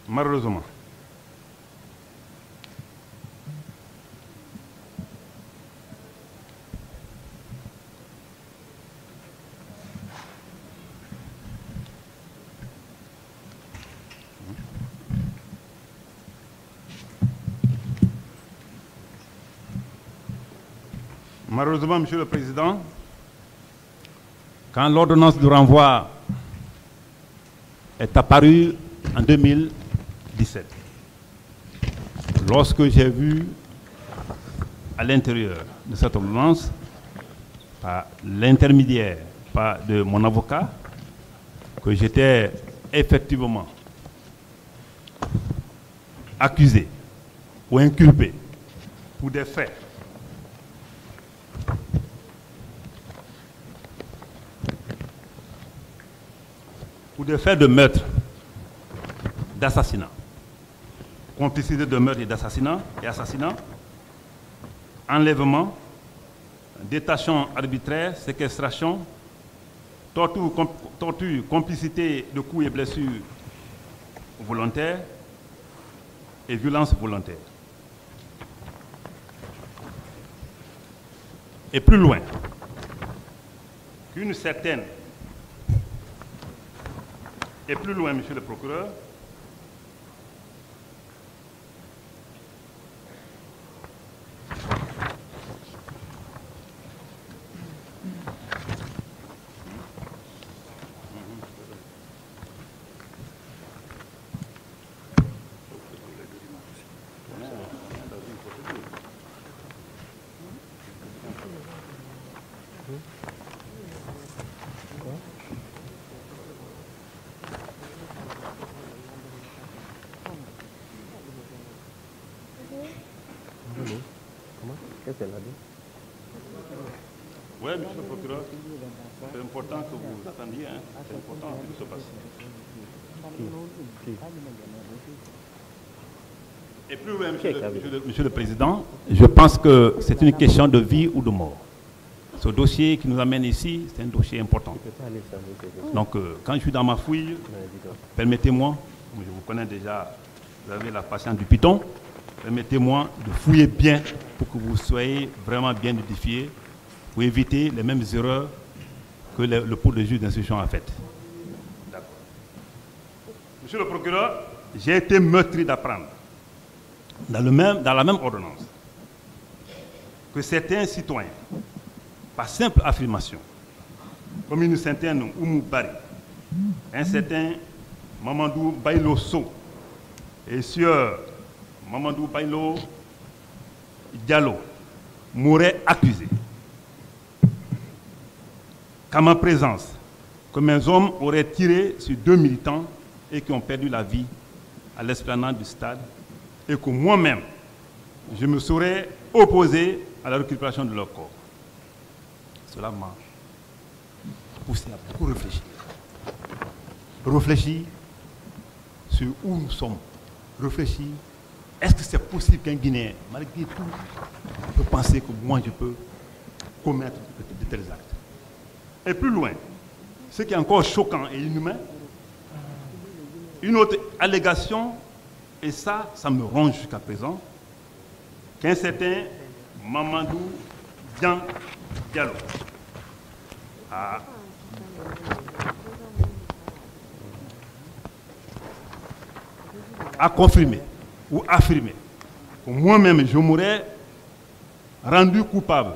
Malheureusement. Malheureusement, Monsieur le Président, quand l'ordonnance de renvoi est apparue en 2017, lorsque j'ai vu à l'intérieur de cette ordonnance, par l'intermédiaire de mon avocat, que j'étais effectivement accusé ou inculpé pour des faits de meurtre, d'assassinat, complicité de meurtre et d'assassinat et assassinat, enlèvement, détention arbitraire, séquestration, torture, complicité de coups et blessures volontaires et violence volontaire. Et plus loin, qu'une certaine... Et plus loin, Monsieur le procureur, Qu'est-ce qu'elle a dit? Oui, Monsieur le procureur, c'est important que vous attendiez, hein. C'est important que ce se passe. Et plus loin, Monsieur le Président, je pense que c'est une question de vie ou de mort. Ce dossier qui nous amène ici, c'est un dossier important. Donc, quand je suis dans ma fouille, permettez-moi, je vous connais déjà, vous avez la patience du python, permettez-moi de fouiller bien pour que vous soyez vraiment bien édifiés, pour éviter les mêmes erreurs que le pôle de juge d'instruction a faites. D'accord. Monsieur le procureur, j'ai été meurtri d'apprendre, dans la même ordonnance, que certains citoyens, par simple affirmation, comme une certaine Oumou Bari, un certain Mamadou Bailo So et Sieur Mamadou Bailo Diallo m'auraient accusé qu'à ma présence, que mes hommes auraient tiré sur 2 militants et qui ont perdu la vie à l'esplanade du stade et que moi-même, je me serais opposé à la récupération de leur corps. Cela m'a poussé à beaucoup réfléchir. Réfléchir sur où nous sommes. Réfléchir, est-ce que c'est possible qu'un Guinéen, malgré tout, peut penser que moi je peux commettre de tels actes? Et plus loin, ce qui est encore choquant et inhumain, une autre allégation, et ça me ronge jusqu'à présent, qu'un certain Mamadou Diallo a confirmé ou affirmé que moi-même je m'aurais rendu coupable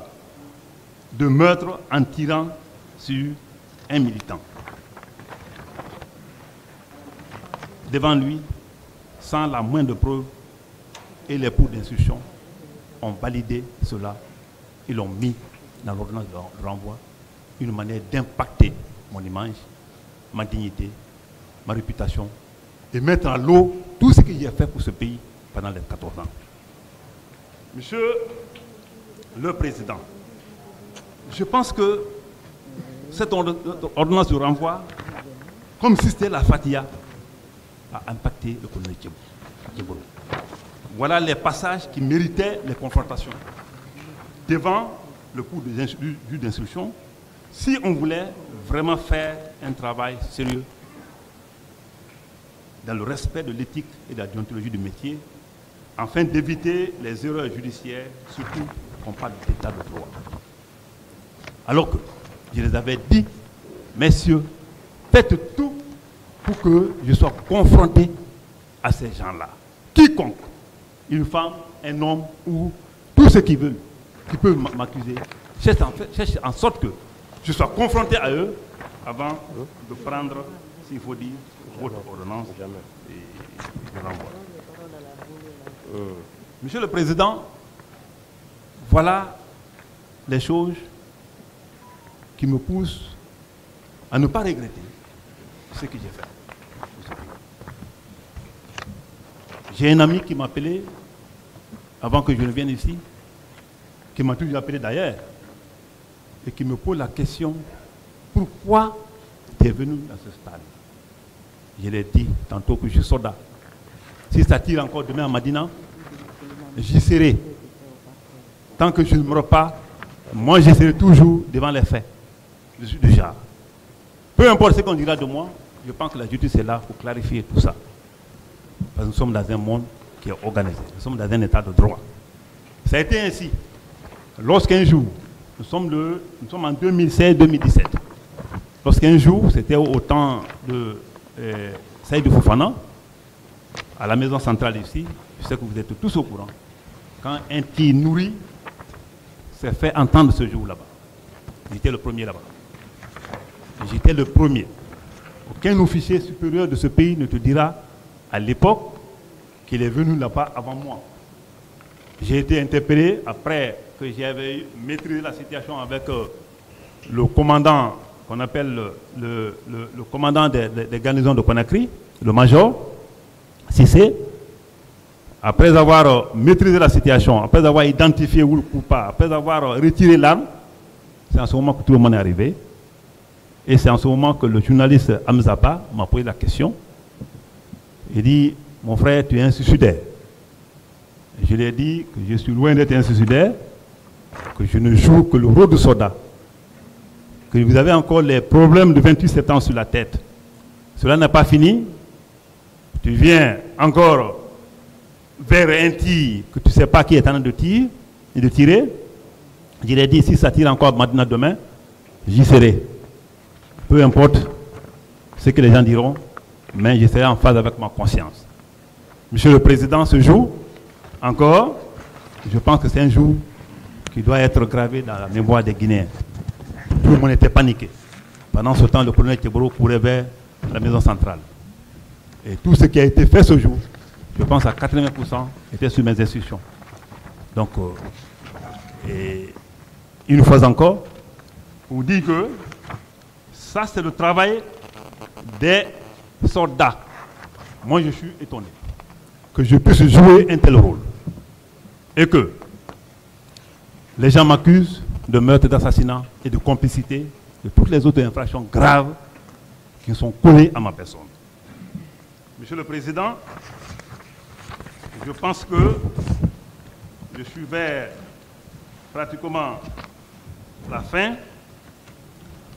de meurtre en tirant sur un militant. Devant lui, sans la moindre preuve, et les pouls d'instruction ont validé cela. Ils l'ont mis dans l'ordonnance de renvoi, une manière d'impacter mon image, ma dignité, ma réputation, et mettre à l'eau tout ce que j'ai fait pour ce pays pendant les 14 ans. Monsieur le Président, je pense que cette ordonnance de renvoi, comme si c'était la Fatia, a impacté le colonel Djeboro. Voilà les passages qui méritaient les confrontations devant le cours du juge d'instruction si on voulait vraiment faire un travail sérieux dans le respect de l'éthique et de la déontologie du métier, afin d'éviter les erreurs judiciaires, surtout qu'on parle d'état de droit. Alors que je les avais dit, messieurs, faites tout pour que je sois confronté à ces gens-là. Quiconque, une femme, un homme ou tous ceux qui veulent, qui peuvent m'accuser, cherche en sorte que je sois confronté à eux avant de prendre, s'il faut dire, votre ordonnance et le renvoi. Monsieur le Président, voilà les choses qui me poussent à ne pas regretter ce que j'ai fait. J'ai un ami qui m'a appelé, avant que je ne vienne ici, qui m'a toujours appelé d'ailleurs, et qui me pose la question, pourquoi tu es venu à ce stade? Je l'ai dit tantôt que je suis soldat. Si ça tire encore demain à Madina, j'y serai. Tant que je ne meurs pas, moi je serai toujours devant les faits du genre. Peu importe ce qu'on dira de moi, je pense que la justice est là pour clarifier tout ça. Parce que nous sommes dans un monde qui est organisé. Nous sommes dans un état de droit. Ça a été ainsi. Lorsqu'un jour, nous sommes en 2016-2017. Lorsqu'un jour, c'était au temps de Saïdou Fofana, à la maison centrale ici, je sais que vous êtes tous au courant, quand un tir nourri s'est fait entendre ce jour là-bas. J'étais le premier là-bas. J'étais le premier. Aucun officier supérieur de ce pays ne te dira à l'époque qu'il est venu là-bas avant moi. J'ai été interpellé après que j'avais maîtrisé la situation avec le commandant qu'on appelle le commandant des garnisons de Conakry, le major Cissé. Après avoir maîtrisé la situation, après avoir identifié où le coupable, après avoir retiré l'arme, c'est en ce moment que tout le monde est arrivé. Et c'est en ce moment que le journaliste Hamzaba m'a posé la question. Il dit, mon frère, tu es un suicidaire. Je lui ai dit que je suis loin d'être un suicidaire, que je ne joue que le rôle de soldat, que vous avez encore les problèmes de 28 septembre sur la tête. Cela n'a pas fini. Tu viens encore vers un tir que tu ne sais pas qui est en train de tirer. Je lui ai dit, si ça tire encore maintenant demain, j'y serai. Peu importe ce que les gens diront, mais je serai en phase avec ma conscience. Monsieur le Président, ce jour, encore, je pense que c'est un jour qui doit être gravé dans la mémoire des Guinéens. Tout le monde était paniqué. Pendant ce temps, le colonel Teboro courait vers la maison centrale. Et tout ce qui a été fait ce jour, je pense à 80% était sous mes instructions. Donc, et une fois encore, on dit que ça, c'est le travail des soldats. Moi, je suis étonné que je puisse jouer un tel rôle. Et que les gens m'accusent de meurtre, d'assassinat et de complicité de toutes les autres infractions graves qui sont collées à ma personne. Monsieur le Président, je pense que je suis vers pratiquement la fin,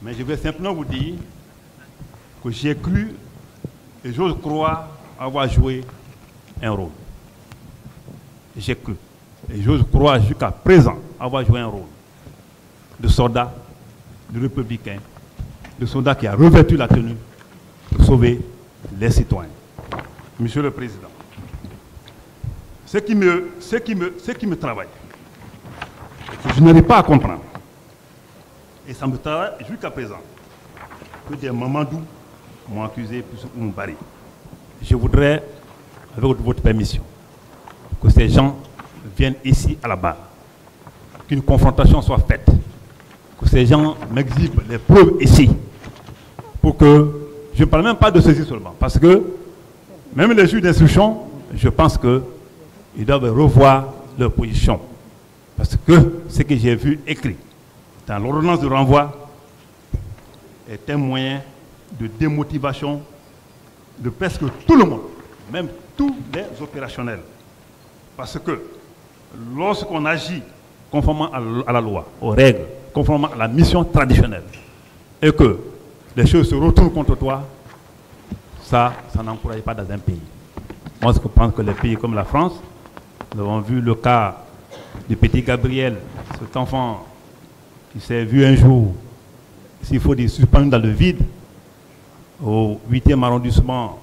mais je vais simplement vous dire que j'ai cru et j'ose croire avoir joué un rôle. J'ai cru et j'ose croire jusqu'à présent avoir joué un rôle de soldat, de républicain, de soldat qui a revêtu la tenue pour sauver les citoyens. Monsieur le Président, ce qui me travaille, je n'arrive pas à comprendre, et ça me travaille jusqu'à présent, que des Mamadou m'ont accusé pour mon baril. Je voudrais, avec votre permission, que ces gens viennent ici à la barre, qu'une confrontation soit faite, que ces gens m'exhibent les preuves ici, pour que, je ne parle même pas de ceci seulement, parce que même les juges d'instruction, je pense qu'ils doivent revoir leur position. Parce que ce que j'ai vu écrit dans l'ordonnance de renvoi est un moyen de démotivation de presque tout le monde, même tous les opérationnels. Parce que lorsqu'on agit conformément à la loi, aux règles, conformément à la mission traditionnelle, et que les choses se retournent contre toi, ça n'encourage pas dans un pays. Moi, je pense que les pays comme la France, nous avons vu le cas du petit Gabriel, cet enfant qui s'est vu un jour, s'il faut dire, suspendu dans le vide, au 8e arrondissement,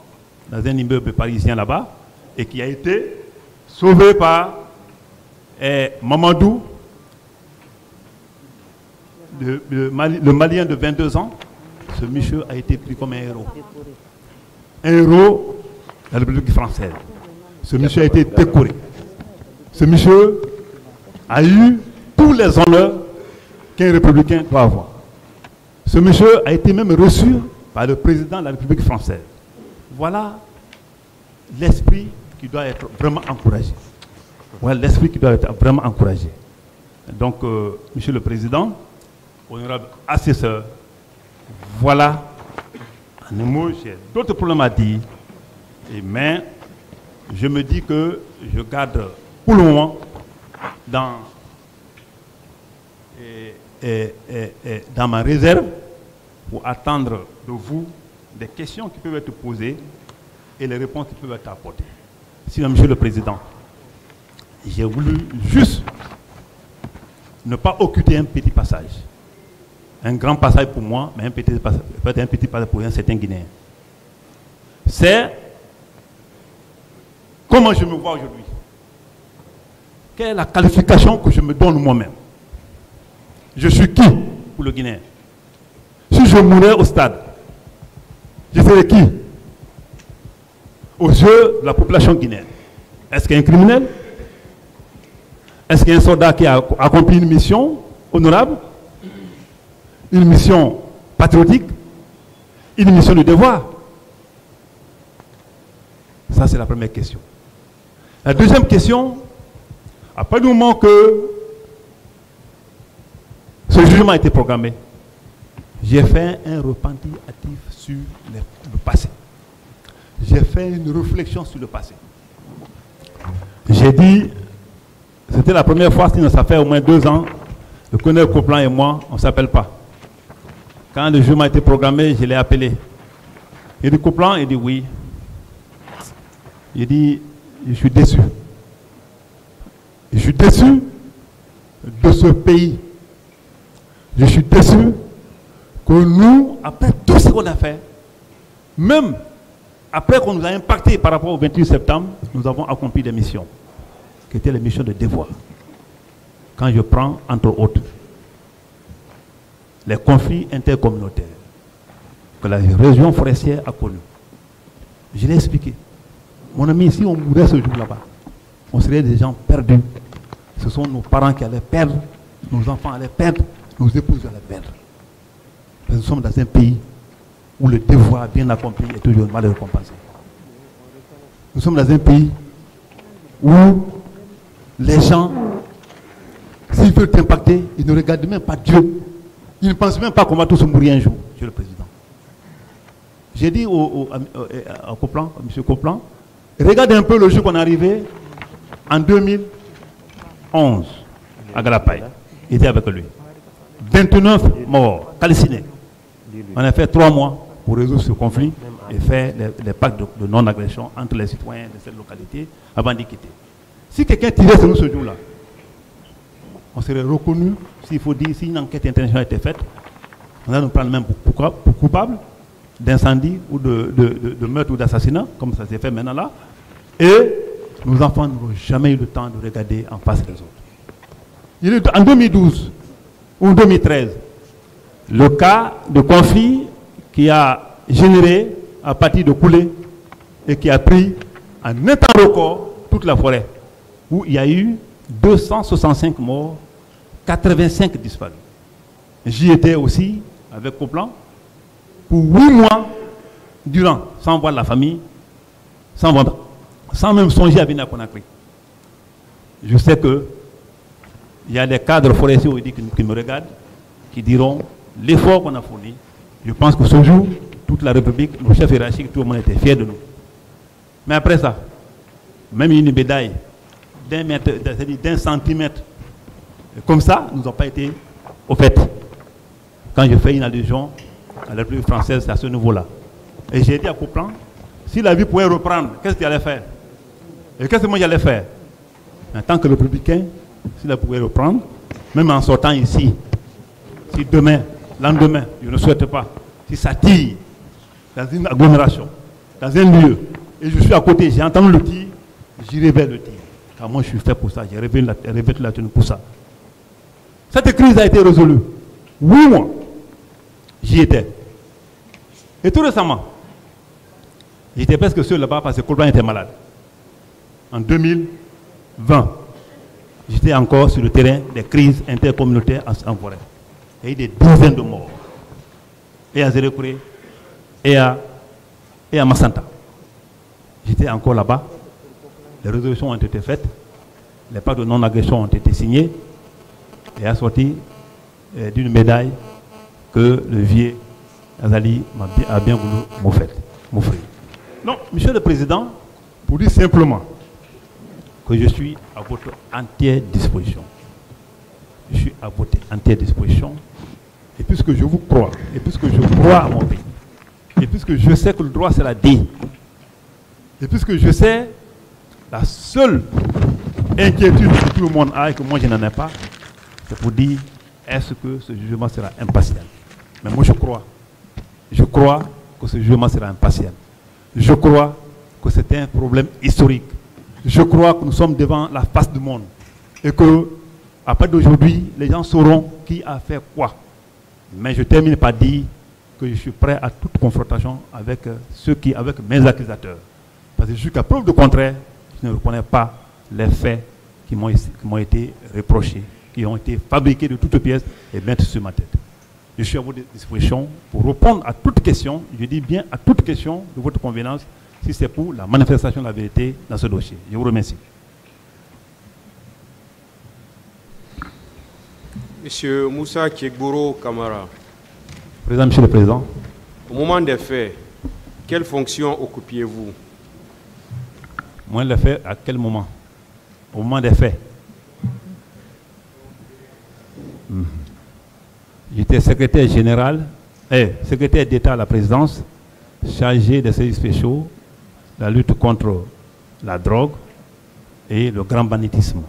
dans un immeuble parisien là-bas, et qui a été sauvé par Mamadou, le Malien de 22 ans. Ce monsieur a été pris comme un héros. Un héros de la République française. Ce monsieur a été décoré. Ce monsieur a eu tous les honneurs qu'un républicain doit avoir. Ce monsieur a été même reçu par le président de la République française. Voilà l'esprit qui doit être vraiment encouragé. Voilà l'esprit qui doit être vraiment encouragé. Donc, monsieur le président, honorable assesseur, voilà en un mot, j'ai d'autres problèmes à dire, mais je me dis que je garde pour le moment dans ma réserve pour attendre de vous des questions qui peuvent être posées et les réponses qui peuvent être apportées. Sinon, monsieur le président, j'ai voulu juste ne pas occulter un petit passage. Un grand passage pour moi, mais peut-être un petit passage pour un certain Guinéen. C'est comment je me vois aujourd'hui. Quelle est la qualification que je me donne moi-même? Je suis qui pour le Guinéen? Si je mourais au stade, je serais qui aux yeux de la population guinéenne? Est-ce qu'il y a un criminel? Est-ce qu'il y a un soldat qui a accompli une mission honorable? Une mission patriotique? Une mission de devoir? Ça, c'est la première question. La deuxième question, après le moment que ce jugement a été programmé, j'ai fait un repenti actif sur le passé. J'ai fait une réflexion sur le passé. J'ai dit, c'était la première fois, sinon ça fait au moins 2 ans, le colonel Coplan et moi, on ne s'appelle pas. Quand le jugement a été programmé, je l'ai appelé. Il dit Coplan, il dit oui. Il dit, je suis déçu. Je suis déçu de ce pays. Je suis déçu que nous, après tout ce qu'on a fait, même après qu'on nous a impacté par rapport au 28 septembre, nous avons accompli des missions, qui étaient les missions de devoir. Quand je prends, entre autres, les conflits intercommunautaires que la région forestière a connus. Je l'ai expliqué. Mon ami, si on mourait ce jour là-bas, on serait des gens perdus. Ce sont nos parents qui allaient perdre, nos enfants allaient perdre, nos épouses allaient perdre. Parce que nous sommes dans un pays où le devoir bien accompli est toujours mal récompensé. Nous sommes dans un pays où les gens, s'ils veulent t'impacter, ils ne regardent même pas Dieu. Ils ne pensent même pas qu'on va tous mourir un jour, monsieur le président. J'ai dit à Coplan, à M. Coplan, regardez un peu le jour qu'on est arrivé en 2011 à Galapaï. Il était avec lui. 29 morts, calcinés. On a fait 3 mois pour résoudre ce conflit et faire les pactes de non-agression entre les citoyens de cette localité avant d'y quitter. Si quelqu'un tirait sur nous ce jour-là, on serait reconnu, s'il faut dire, si une enquête internationale était faite, on va nous prendre même pour coupable d'incendie ou de meurtre ou d'assassinat, comme ça s'est fait maintenant là, et nos enfants n'auront jamais eu le temps de regarder en face des autres. En 2012 ou 2013, le cas de conflit qui a généré à partir de coulées et qui a pris en un temps record toute la forêt, où il y a eu 265 morts, 85 disparus. J'y étais aussi avec Coplan pour 8 mois durant, sans voir la famille, sans même songer à venir à Conakry. Je sais que il y a des cadres forestiers qui me regardent, qui diront l'effort qu'on a fourni. Je pense que ce jour, toute la République, nos chefs hiérarchiques, tout le monde était fiers de nous. Mais après ça, même une médaille d'un centimètre, comme ça, nous n'ont pas été au fait. Quand je fais une allusion à la République française, c'est à ce niveau-là. Et j'ai dit à Coplan, Si la vie pouvait reprendre, qu'est-ce qu'il allait faire? Et qu'est-ce que moi j'allais faire? En tant que républicain, si la pouvait reprendre, même en sortant ici, si demain, lendemain, je ne souhaite pas, si ça tire dans une agglomération, dans un lieu, et je suis à côté, j'ai entendu le tir, j'irai vers le tir. Car moi je suis fait pour ça, j'ai revêtu la tenue pour ça. Cette crise a été résolue. 8 mois, j'y étais. Et tout récemment, j'étais presque seul là-bas parce que Colbert était malade. En 2020, j'étais encore sur le terrain des crises intercommunautaires en forêt. Il y a eu des dizaines de morts. Et à Zérékouré, et à Massanta. J'étais encore là-bas. Les résolutions ont été faites. Les pactes de non-agression ont été signés. Et assortis d'une médaille que le vieux Azali a bien voulu m'offrir. Non, Monsieur le Président, pour dire simplement que je suis à votre entière disposition. Je suis à votre entière disposition. Et puisque je vous crois, et puisque je crois à mon pays, et puisque je sais que le droit c'est la D, et puisque je sais la seule inquiétude que tout le monde a et que moi je n'en ai pas, c'est pour dire est-ce que ce jugement sera impartial. Mais moi je crois que ce jugement sera impartial. Je crois que c'est un problème historique. Je crois que nous sommes devant la face du monde et que à partir d'aujourd'hui, les gens sauront qui a fait quoi. Mais je termine par dire que je suis prêt à toute confrontation avec avec mes accusateurs. Parce que jusqu'à preuve du contraire, je ne reconnais pas les faits qui m'ont été reprochés, qui ont été fabriqués de toutes pièces et mettre sur ma tête. Je suis à votre disposition pour répondre à toute question, je dis bien à toute question de votre convenance, si c'est pour la manifestation de la vérité dans ce dossier. Je vous remercie. Monsieur Moussa Kiegboro Kamara. Président, Monsieur le Président. Au moment des faits, quelle fonction occupiez-vous? Moi, les faits, à quel moment? Au moment des faits. J'étais secrétaire général, secrétaire d'État à la présidence, chargé des services spéciaux, la lutte contre la drogue et le grand banditisme.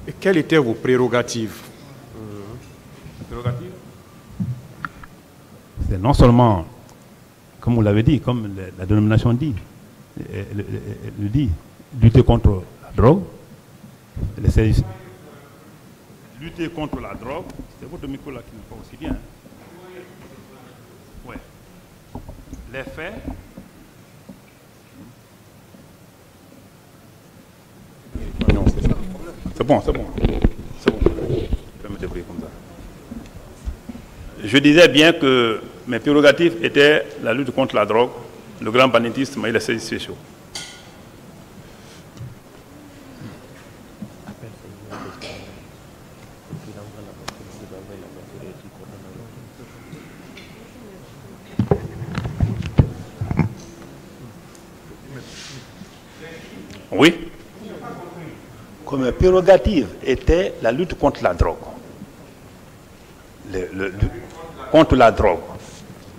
Et quelles étaient vos prérogatives? C'est non seulement, comme vous l'avez dit, comme la dénomination dit, lutter contre la drogue, les services. Lutter contre la drogue, c'est votre micro là qui n'est pas aussi bien. Ouais. Les faits. Non, c'est ça. C'est bon. Je vais me débrouiller comme ça. Je disais bien que mes prérogatives étaient la lutte contre la drogue, le grand banditisme et les services spéciaux. Oui. Comme prérogative était la lutte contre la drogue. Contre la drogue.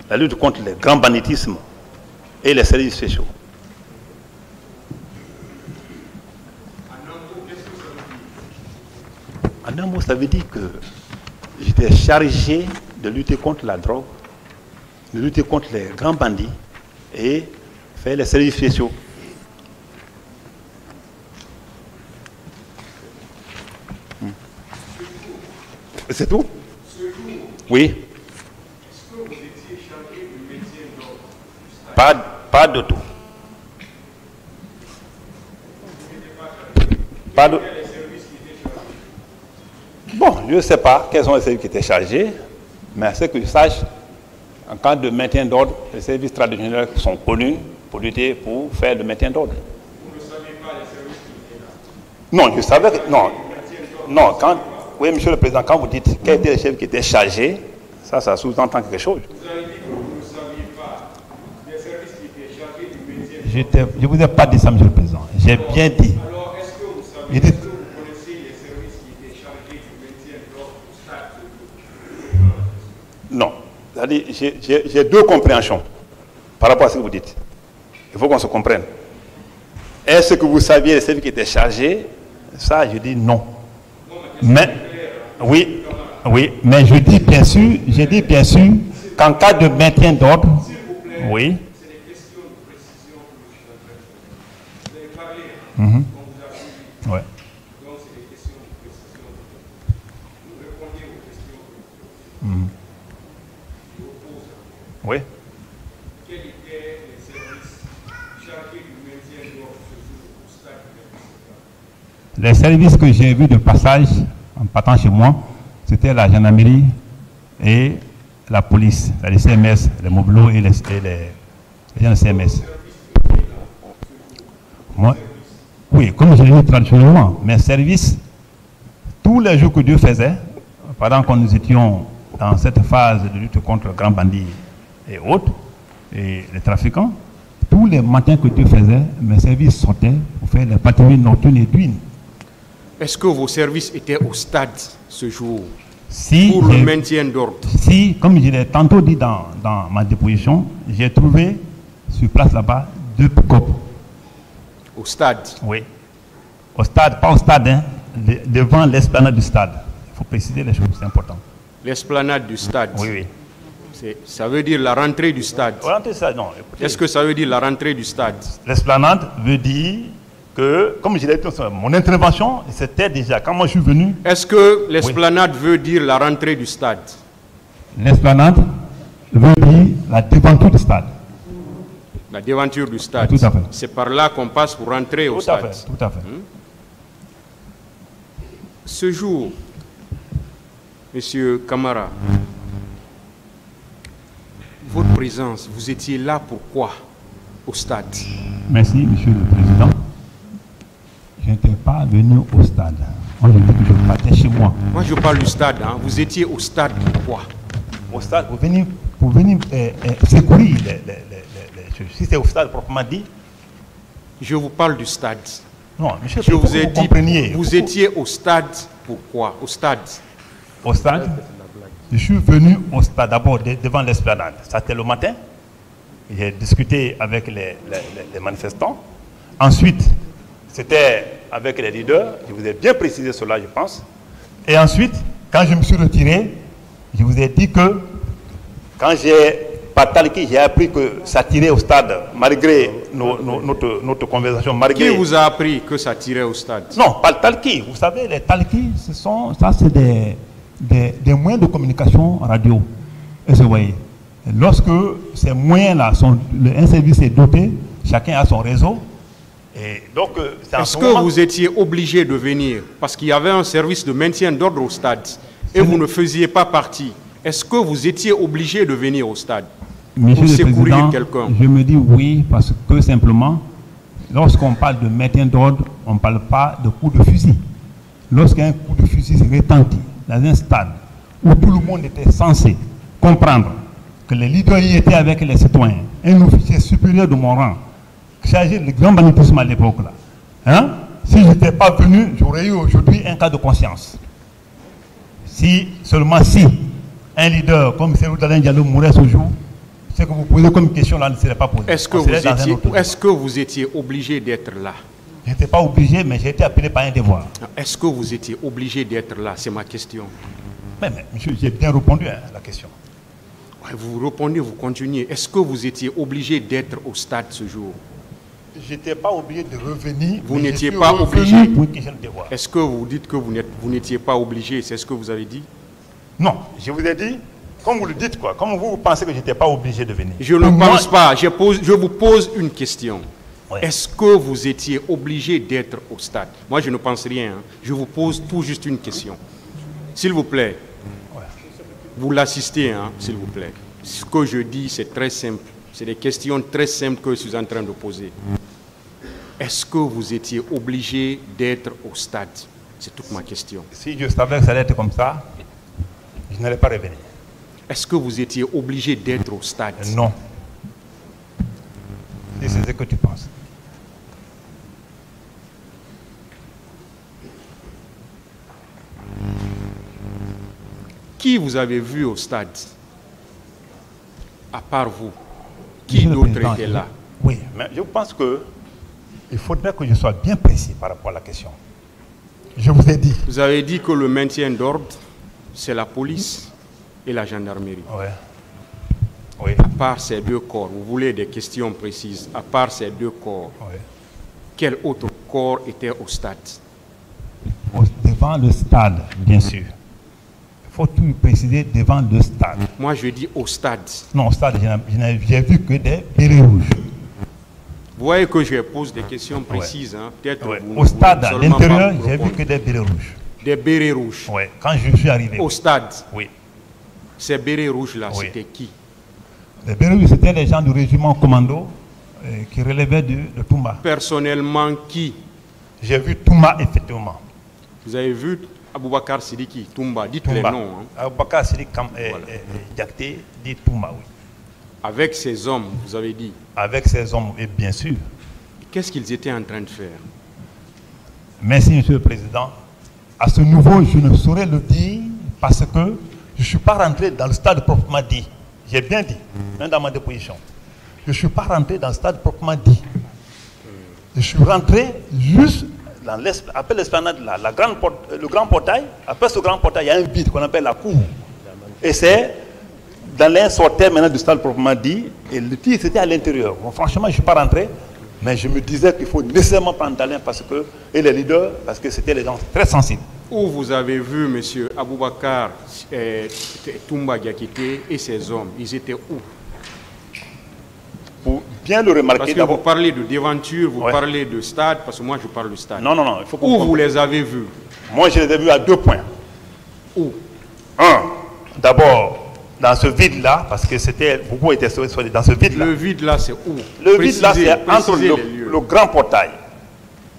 La lutte contre le grand banditisme et les services spéciaux. En un mot, ça veut dire que j'étais chargé de lutter contre la drogue, de lutter contre les grands bandits et faire les services spéciaux. C'est tout? Oui. Est-ce que vous étiez chargé du maintien d'ordre? Pas de tout. Pas de... Bon, je ne sais pas quels sont les services qui étaient chargés, mais à ce que je sache, en cas de maintien d'ordre, les services traditionnels sont connus pour lutter, pour faire le maintien d'ordre. Vous ne saviez pas les services qui étaient là? Non, je savais que... Non, quand... Oui, Monsieur le Président, quand vous dites quels étaient les chefs qui étaient chargés, ça sous-entend quelque chose. Vous avez dit que vous ne saviez pas les services qui étaient chargés du maintien. Je ne vous ai pas dit ça, Monsieur le Président. J'ai bien dit. Alors, est-ce que vous savez, est-ce que vous connaissez les services qui étaient chargés du maintien de l'ordre au stade? Non. C'est-à-dire, j'ai deux compréhensions. par rapport à ce que vous dites. Il faut qu'on se comprenne. Est-ce que vous saviez les services qui étaient chargés? Ça, je dis non. Mais, oui, mais je dis bien sûr qu'en cas de maintien d'ordre, oui. Ouais. Oui. Quels étaient les services chargés du maintien d'ordre au stade? Les services que j'ai vus de passage en partant chez moi, c'était la gendarmerie et la police, les CMS, les mobilos et les gens de CMS. Moi, oui, comme je l'ai dit traditionnellement, mes services, tous les jours que Dieu faisait, pendant que nous étions dans cette phase de lutte contre les grands bandits et autres, et les trafiquants, tous les matins que Dieu faisait, mes services sortaient pour faire les patrouilles nocturnes et d'huile. Est-ce que vos services étaient au stade ce jour si pour le maintien d'ordre? Si, comme je l'ai tantôt dit dans ma déposition, j'ai trouvé sur place là-bas 2 pick-up. Au stade? Oui. Au stade, pas au stade, hein, devant l'esplanade du stade. Il faut préciser les choses, c'est important. L'esplanade du stade? Oui, oui. Ça veut dire la rentrée du stade? Non. Est-ce que ça veut dire la rentrée du stade? L'esplanade veut dire que, comme je l'ai dit, mon intervention, c'était déjà, quand moi je suis venu... Est-ce que l'esplanade veut dire la rentrée du stade? L'esplanade veut dire la devanture du stade. La devanture du stade. Tout à fait. C'est par là qu'on passe pour rentrer au stade. Tout à fait. Ce jour, Monsieur Camara, votre présence, vous étiez là pourquoi au stade? Merci, Monsieur le Président. Je n'étais pas venu au stade. Moi, je dis que je partais chez moi. Moi, je parle du stade. Hein. Vous étiez au stade pourquoi? Au stade, pour venir secourir les choses. Si c'est au stade proprement dit. Je vous parle du stade. Non, monsieur, je vous ai dit, vous étiez au stade pourquoi? Au stade. Au stade, je suis venu au stade d'abord devant l'esplanade. Ça c'était le matin. J'ai discuté avec les manifestants. Ensuite, c'était avec les leaders. Je vous ai bien précisé cela, je pense. Et ensuite, quand je me suis retiré, je vous ai dit que quand par Talki, j'ai appris que ça tirait au stade, malgré notre conversation. Qui vous a appris que ça tirait au stade? Non, pas le Talki. Vous savez, les Talki, c'est des moyens de communication radio. Et vous voyez, lorsque ces moyens-là, un service est doté, chacun a son réseau. Est-ce que vous étiez obligé de venir parce qu'il y avait un service de maintien d'ordre au stade et vous ne faisiez pas partie? Est-ce que vous étiez obligé de venir au stade pour secourir quelqu'un? Je me dis oui parce que simplement, lorsqu'on parle de maintien d'ordre, on ne parle pas de coup de fusil. Lorsqu'un coup de fusil se retentit dans un stade où tout le monde était censé comprendre que les leaders y étaient avec les citoyens, un officier supérieur de mon rang, chargé de grand banditisme à l'époque là. Hein? Si je n'étais pas venu, j'aurais eu aujourd'hui un cas de conscience. Seulement si un leader comme Serou Dalen Diallo mourait ce jour, ce que vous posez comme question là ne serait pas posé. Est-ce que vous étiez obligé d'être là? Je n'étais pas obligé, mais j'ai été appelé par un devoir. Est-ce que vous étiez obligé d'être là? C'est ma question. Mais monsieur, j'ai bien répondu à la question. Ouais, vous répondez, vous continuez. Est-ce que vous étiez obligé d'être au stade ce jour? Je n'étais pas obligé de revenir. Vous n'étiez pas obligé. Est-ce que vous dites que vous n'étiez pas obligé? C'est ce que vous avez dit? Non, je vous ai dit, comme vous le dites, quoi. Comme vous pensez que je n'étais pas obligé de venir. Je ne pense pas. Je vous pose une question. Ouais. Est-ce que vous étiez obligé d'être au stade? Moi, je ne pense rien. Hein. Je vous pose tout juste une question. S'il vous plaît, vous l'assistez, hein, s'il vous plaît. Ce que je dis, c'est très simple. C'est des questions très simples que je suis en train de poser. Est-ce que vous étiez obligé d'être au stade? C'est toute ma question. Si je savais que ça allait être comme ça, je n'allais pas revenir. Est-ce que vous étiez obligé d'être au stade? Non. Si c'est ce que tu penses. Qui vous avez vu au stade? À part vous. Qui d'autre était là? Oui, mais je pense qu'il faudrait que je sois bien précis par rapport à la question. Je vous ai dit. Vous avez dit que le maintien d'ordre, c'est la police et la gendarmerie. Oui. Oui. À part ces deux corps, vous voulez des questions précises, à part ces deux corps, Oui. quel autre corps était au stade? Devant le stade, bien sûr. Il faut tout préciser devant le stade. Moi, je dis au stade. Non, au stade, j'ai vu que des bérets rouges. Vous voyez que je pose des questions précises. Hein? Peut-être au stade, à l'intérieur, j'ai vu que des bérets rouges. Des bérets rouges. Oui, quand je suis arrivé. Au stade. Oui. Ces bérets rouges-là, c'était qui? Les bérets rouges, c'était les gens du régiment commando qui relevaient de Toumba. Personnellement, qui? J'ai vu Toumba, effectivement. Vous avez vu Aboubakar Sidiki, Toumba, dites les noms. Hein. Aboubakar Sidiki, Diakité, dit Toumba, oui. Avec ces hommes, vous avez dit? Avec ces hommes, et bien sûr. Qu'est-ce qu'ils étaient en train de faire? Merci, Monsieur le Président. À ce niveau, je ne saurais le dire parce que je ne suis pas rentré dans le stade proprement dit. J'ai bien dit, même dans ma déposition. Je ne suis pas rentré dans le stade proprement dit. Je suis rentré juste dans après l'esplanade, le grand portail. Après ce grand portail, il y a un vide qu'on appelle la cour. Et c'est dans l'un sortait maintenant du stade proprement dit. Et le tir, c'était à l'intérieur. Bon, franchement, je ne suis pas rentré. Mais je me disais qu'il faut nécessairement prendre Talin parce que, et les leaders, parce que c'était les gens très sensibles. Où vous avez vu M. Aboubakar Toumba Diakité et ses hommes? Ils étaient où? Pour bien le remarquer. Parce que vous parlez de déventure, vous parlez de stade, parce que moi je parle de stade. Non, non, non. Il faut où vous les avez vus? Moi je les ai vus à 2 points. Où? Un, d'abord, dans ce vide-là, parce que c'était beaucoup étaient dans ce vide-là. Le vide-là, c'est où? Le vide-là, c'est entre le grand portail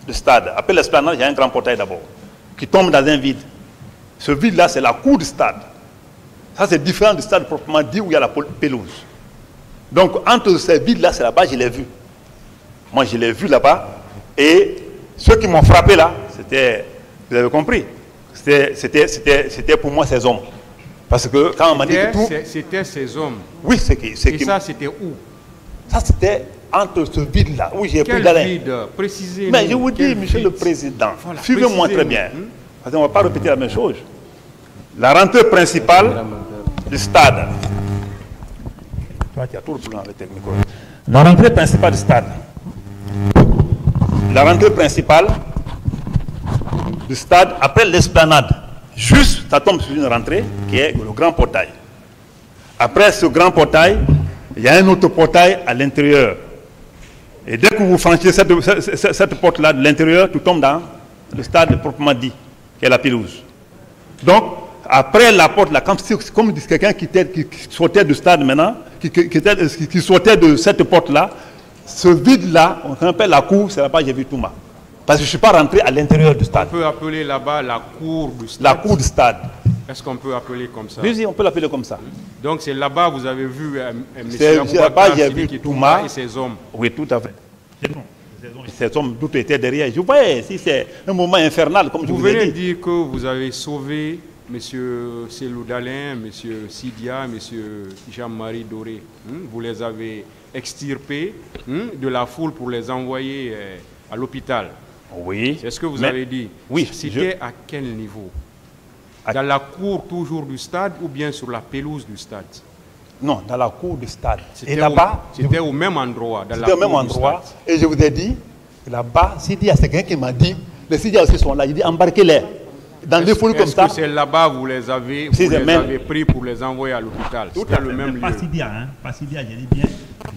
du stade. Après l'esplanade, il y a un grand portail d'abord, qui tombe dans un vide. Ce vide-là, c'est la cour du stade. Ça, c'est différent du stade proprement dit où il y a la pelouse. Donc, entre ces vides-là, c'est là-bas, je l'ai vu. Moi, je l'ai vu là-bas. Et ceux qui m'ont frappé là, c'était, vous avez compris, c'était pour moi ces hommes. Parce que quand on m'a dit que tout... C'était ces hommes. Oui, c'est qui... Et ça, c'était où? Ça, c'était entre ce vide-là, où j'ai pris Quel vide? Précisez-nous. Mais je vous dis, Monsieur le Président, voilà, suivez-moi très bien. Parce qu'on ne va pas répéter la même chose. La rentrée principale du stade. Toi, tu as tout le plan avec tes micros. La rentrée principale du stade. La rentrée principale du stade après l'esplanade. Juste, ça tombe sur une rentrée qui est le grand portail. Après ce grand portail, il y a un autre portail à l'intérieur. Et dès que vous franchissez cette porte-là de l'intérieur, tout tombe dans le stade proprement dit, qui est la pelouse. Donc, après la porte, là, comme quelqu'un qui sortait du stade maintenant, qui sortait de cette porte-là, ce vide-là, on appelle la cour, c'est là-bas que j'ai vu Touma. Parce que je ne suis pas rentré à l'intérieur du stade. On peut appeler là-bas la cour du stade. La cour du stade. Est-ce qu'on peut appeler comme ça? Oui, on peut l'appeler comme ça. Donc c'est là-bas que vous avez vu M. Là-bas, j'ai vu Touma et ses hommes. Oui, tout à fait. Ces hommes, d'autres étaient derrière. Je voyais, si c'est un moment infernal, comme je vous ai dit. Vous venez de dire que vous avez sauvé M. Selou Dalin, M. Sidia, M. Jean-Marie Doré. Vous les avez extirpés de la foule pour les envoyer à l'hôpital. Oui. C'est ce que vous avez dit. Oui. C'était à quel niveau? Dans la cour toujours du stade ou bien sur la pelouse du stade? Non, dans la cour du stade. Et là-bas... C'était au même endroit. C'était au même endroit. Et je vous ai dit, là-bas, Sidia, c'est quelqu'un qui m'a dit, les Sidia aussi sont là, il dit embarquez-les. Dans des foules comme ça. Est-ce que c'est là-bas vous les avez pris pour les envoyer à l'hôpital? C'était le même lieu. Pas Sidia, hein. Pas Sidia, j'ai dit bien.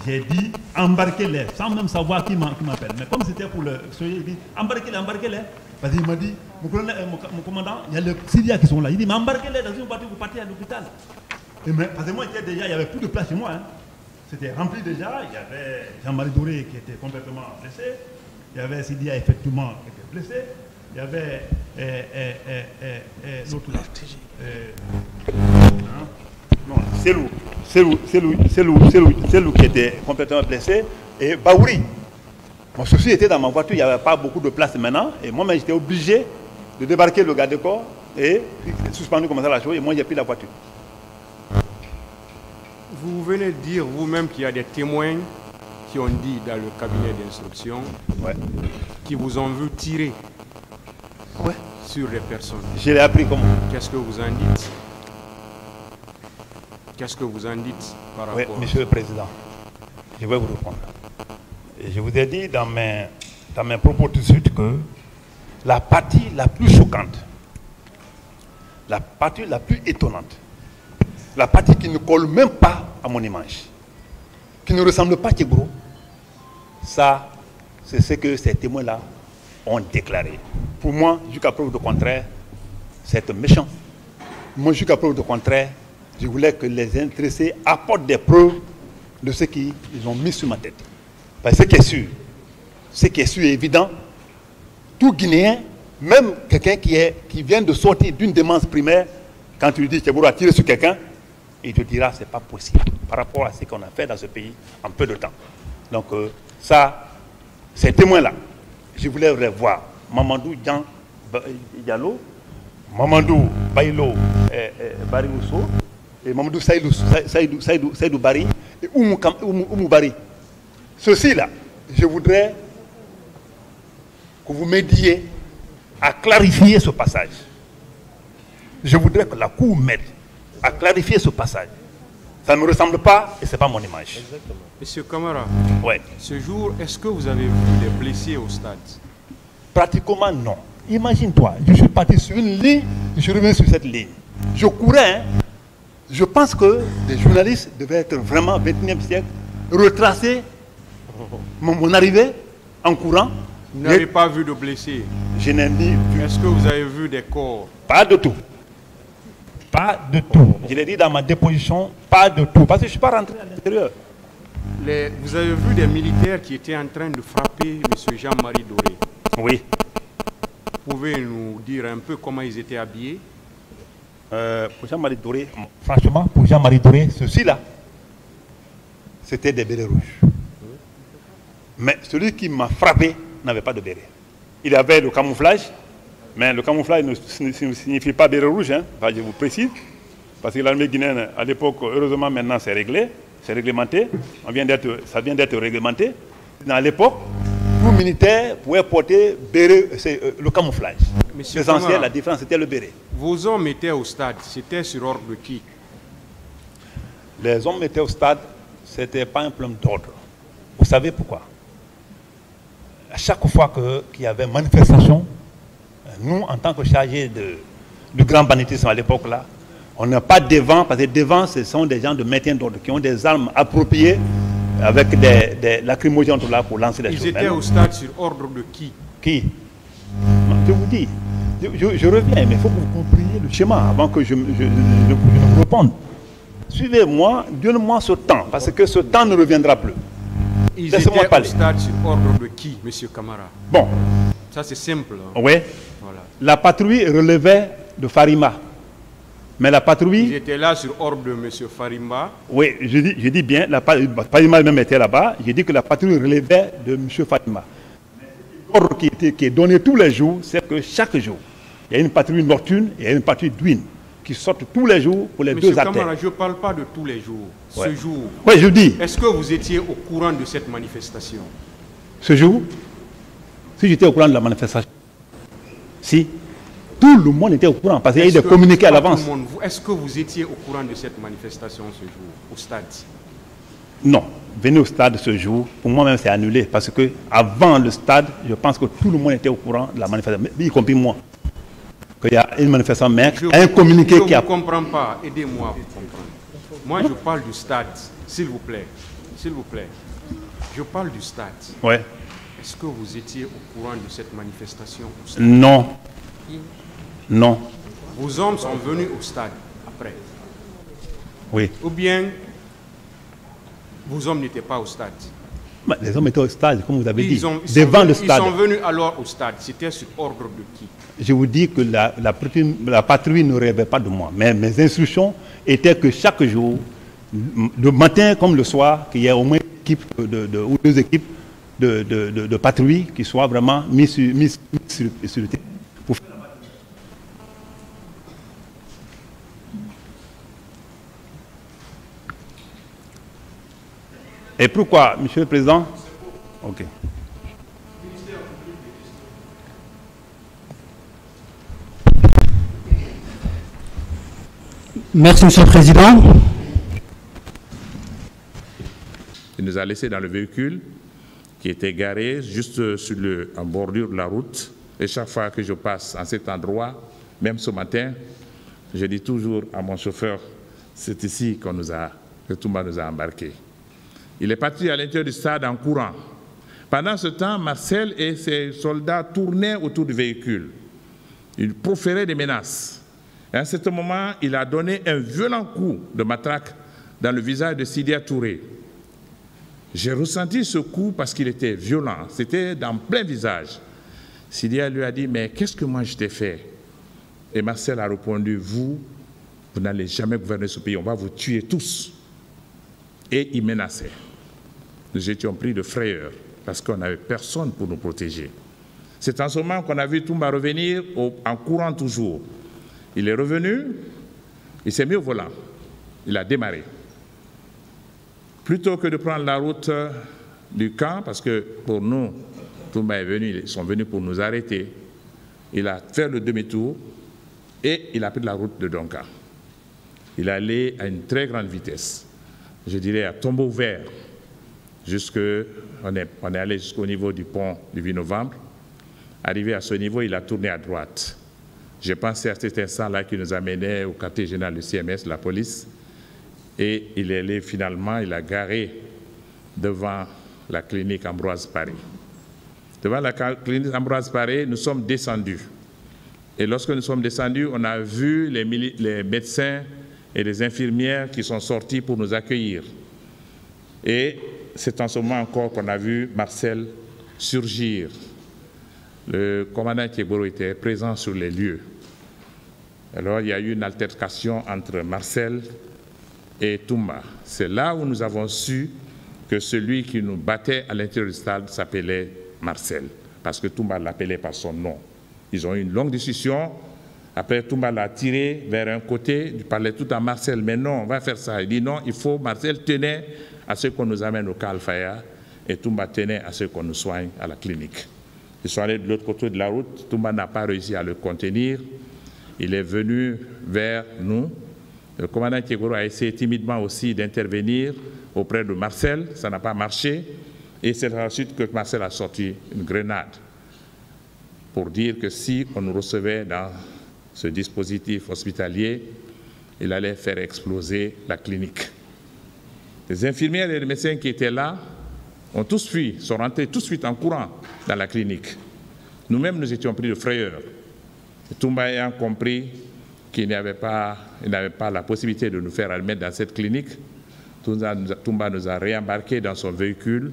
J'ai dit embarquez-les, sans même savoir qui m'appelle. Mais comme c'était pour le... J'ai dit embarquez-les, embarquez-les. Parce qu'il m'a dit, mon commandant, il y a les Syriens qui sont là. Il dit, mais embarquez-les dans une voiture, vous partez à l'hôpital. Parce que moi, il n'y avait plus de place chez moi. Hein. C'était rempli déjà. Il y avait Jean-Marie Doré qui était complètement blessé. Il y avait Sidia, effectivement, qui était blessé. Il y avait l'autre là. Selou qui était complètement blessé. Et Baouri. Mon souci était dans ma voiture, il n'y avait pas beaucoup de place maintenant. Et moi, j'étais obligé de débarquer le garde corps et suspendu comme ça la chose. Et moi, j'ai pris la voiture. Vous venez de dire vous-même qu'il y a des témoins qui ont dit dans le cabinet d'instruction qui vous ont vu tirer sur les personnes. Je l'ai appris comment? Qu'est-ce que vous en dites? Qu'est-ce que vous en dites par rapport Monsieur le Président, je vais vous répondre. Et je vous ai dit dans mes propos tout de suite que la partie la plus choquante, la partie la plus étonnante, la partie qui ne colle même pas à mon image, qui ne ressemble pas à Tchébro, ça, c'est ce que ces témoins-là ont déclaré. Pour moi, jusqu'à preuve de contraire, c'est méchant. Moi, jusqu'à preuve de contraire, je voulais que les intéressés apportent des preuves de ce qu'ils ont mis sur ma tête. Parce que ce qui est sûr et évident, tout Guinéen, même quelqu'un qui vient de sortir d'une démence primaire, quand tu lui dis que tu vas tirer sur quelqu'un, il te dira que ce n'est pas possible par rapport à ce qu'on a fait dans ce pays en peu de temps. Donc ça, ces témoins-là, je voulais revoir Mamadou Diallo, Mamadou Bailo Bariousso, et Mamadou Saïdou Bari et Oumou Bari. Ceux-ci-là, je voudrais que vous m'aidiez à clarifier ce passage. Je voudrais que la Cour m'aide à clarifier ce passage. Ça ne me ressemble pas et ce n'est pas mon image. Exactement. Monsieur Camara, ce jour, est-ce que vous avez vu des blessés au stade? Pratiquement non. Imagine-toi, je suis parti sur une ligne, je reviens sur cette ligne. Je courais, je pense que les journalistes devaient être vraiment 21e siècle, retracer mon arrivée en courant. Vous n'avez pas vu de blessés? Je n'ai ni vu. Est-ce que vous avez vu des corps? Pas de tout. Pas de tout. Je l'ai dit dans ma déposition, pas de tout. Parce que je ne suis pas rentré à l'intérieur. Vous avez vu des militaires qui étaient en train de frapper M. Jean-Marie Doré? Oui. Vous pouvez nous dire un peu comment ils étaient habillés? Pour Jean-Marie Doré, franchement, pour Jean-Marie Doré, ceux-ci-là, c'était des bérets rouges. Mais celui qui m'a frappé n'avait pas de béret. Il avait le camouflage, mais le camouflage ne signifie pas béret rouge, hein. Enfin, je vous précise, parce que l'armée guinéenne, à l'époque, heureusement maintenant c'est réglé, c'est réglementé, ça vient d'être réglementé. À l'époque, tout militaire pouvait porter béret, le camouflage. L'essentiel, la différence, c'était le béret. Vos hommes étaient au stade, c'était sur ordre de qui? Les hommes étaient au stade, ce n'était pas un problème d'ordre. Vous savez pourquoi? À chaque fois qu'il y avait manifestation, nous, en tant que chargés du grand banditisme à l'époque là, on n'a pas devant, parce que devant, ce sont des gens de maintien d'ordre qui ont des armes appropriées avec des lacrymogènes là pour lancer les choses. Ils étaient au stade sur ordre de qui? Qui? Je vous dis, je reviens, mais il faut que vous compreniez le schéma avant que je vous réponde. Suivez-moi, donnez-moi ce temps, parce que ce temps ne reviendra plus. Ils étaient au stade sur ordre de qui, M. Camara? Bon. Ça, c'est simple. Hein. Oui. Voilà. La patrouille relevait de Farima. Mais la patrouille... Ils étaient là sur ordre de M. Farima. Oui, je dis bien, Farima même était là-bas. J'ai dit que la patrouille relevait de M. Farima. L'ordre qui est donné tous les jours, c'est que chaque jour, il y a une patrouille nocturne et une patrouille douine qui sortent tous les jours pour les deux artères. Camara, je ne parle pas de tous les jours. Ouais. Ce jour, oui, je dis. Est-ce que vous étiez au courant de cette manifestation? Ce jour, si j'étais au courant de la manifestation, si, tout le monde était au courant, parce qu'il y a eu des communiqués à l'avance. Est-ce que vous étiez au courant de cette manifestation ce jour, au stade? Non. Venir au stade ce jour, pour moi-même, c'est annulé, parce que avant le stade, je pense que tout le monde était au courant de la manifestation, y compris moi. Qu'il y a une manifestation, mais un communiqué qui a... Je ne comprends pas. Aidez-moi à vous comprendre. Moi, je parle du stade, s'il vous plaît. S'il vous plaît. Je parle du stade. Ouais. Est-ce que vous étiez au courant de cette manifestation au stade? Non. Non. Vos hommes sont venus au stade après? Oui. Ou bien vos hommes n'étaient pas au stade? Les hommes étaient au stade, comme vous avez dit. Devant le stade. Ils sont venus alors au stade. C'était sur ordre de qui? Je vous dis que la patrouille ne rêvait pas de moi. Mais mes instructions étaient que chaque jour, le matin comme le soir, qu'il y ait au moins une équipe ou deux équipes de patrouille qui soient vraiment mises sur le terrain. Pour faire la patrouille. Et pourquoi, Monsieur le Président? Ok. Merci, Monsieur le Président. Il nous a laissé dans le véhicule qui était garé juste en bordure de la route. Et chaque fois que je passe en cet endroit, même ce matin, je dis toujours à mon chauffeur, c'est ici que Toumba nous a embarqués. Il est parti à l'intérieur du stade en courant. Pendant ce temps, Marcel et ses soldats tournaient autour du véhicule. Ils proféraient des menaces. Et à ce moment, il a donné un violent coup de matraque dans le visage de Sidya Touré. J'ai ressenti ce coup parce qu'il était violent. C'était dans plein visage. Sidya lui a dit, mais qu'est-ce que moi je t'ai fait? Et Marcel a répondu, vous n'allez jamais gouverner ce pays, on va vous tuer tous. Et il menaçait. Nous étions pris de frayeur parce qu'on n'avait personne pour nous protéger. C'est en ce moment qu'on a vu Toumba revenir en courant toujours. Il est revenu, il s'est mis au volant, il a démarré. Plutôt que de prendre la route du camp, parce que pour nous, Toumba est venu, ils sont venus pour nous arrêter, il a fait le demi-tour et il a pris la route de Donka. Il allait à une très grande vitesse, je dirais à tombeau ouvert, on est allé jusqu'au niveau du pont du 8 novembre. Arrivé à ce niveau, il a tourné à droite. J'ai pensé à cet instant-là qu'il nous amenait au quartier général du CMS, la police, et il est allé finalement, il a garé devant la clinique Ambroise Paré. Devant la clinique Ambroise Paré, nous sommes descendus. Et lorsque nous sommes descendus, on a vu les médecins et les infirmières qui sont sortis pour nous accueillir. Et c'est en ce moment encore qu'on a vu Marcel surgir. Le commandant Thieboro était présent sur les lieux. Alors il y a eu une altercation entre Marcel et Toumba. C'est là où nous avons su que celui qui nous battait à l'intérieur du stade s'appelait Marcel, parce que Toumba l'appelait par son nom. Ils ont eu une longue discussion. Après, Toumba l'a tiré vers un côté, il parlait tout à Marcel, mais non, on va faire ça. Il dit non, il faut, Marcel tenait à ce qu'on nous amène au cas Alfaya, et Toumba tenait à ce qu'on nous soigne à la clinique. Ils sont allés de l'autre côté de la route, Toumba n'a pas réussi à le contenir, il est venu vers nous. Le commandant Thieboro a essayé timidement aussi d'intervenir auprès de Marcel, ça n'a pas marché, et c'est à la suite que Marcel a sorti une grenade pour dire que si on nous recevait dans ce dispositif hospitalier, il allait faire exploser la clinique. Les infirmières et les médecins qui étaient là ont tous fui, sont rentrés tout de suite en courant dans la clinique. Nous-mêmes, nous étions pris de frayeur. Toumba ayant compris qu'il n'avait pas la possibilité de nous faire admettre dans cette clinique, Toumba nous a réembarqués dans son véhicule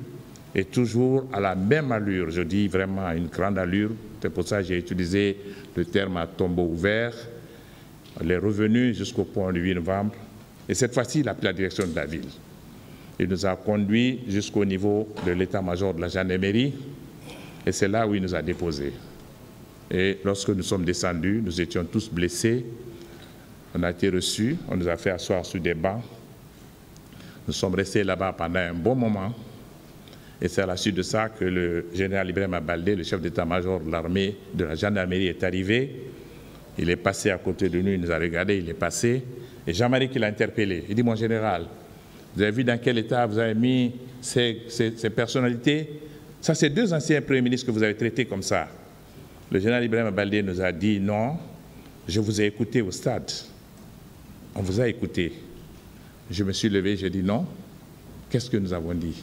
et toujours à la même allure, je dis vraiment à une grande allure, c'est pour ça que j'ai utilisé le terme à tombeau ouvert. On est revenu jusqu'au pont du 8 novembre et cette fois-ci, il a pris la direction de la ville. Il nous a conduits jusqu'au niveau de l'état-major de la gendarmerie et c'est là où il nous a déposés. Et lorsque nous sommes descendus, nous étions tous blessés. On a été reçus, on nous a fait asseoir sur des bancs. Nous sommes restés là-bas pendant un bon moment. Et c'est à la suite de ça que le général Ibrahima Baldé, le chef d'état-major de l'armée, de la gendarmerie, est arrivé. Il est passé à côté de nous, il nous a regardé, il est passé. Et Jean-Marie qui l'a interpellé. Il dit, mon général, vous avez vu dans quel état vous avez mis ces personnalités? Ça, c'est deux anciens premiers ministres que vous avez traités comme ça. Le général Ibrahima Baldé nous a dit, non, je vous ai écouté au stade. On vous a écouté. Je me suis levé, j'ai dit non. Qu'est-ce que nous avons dit?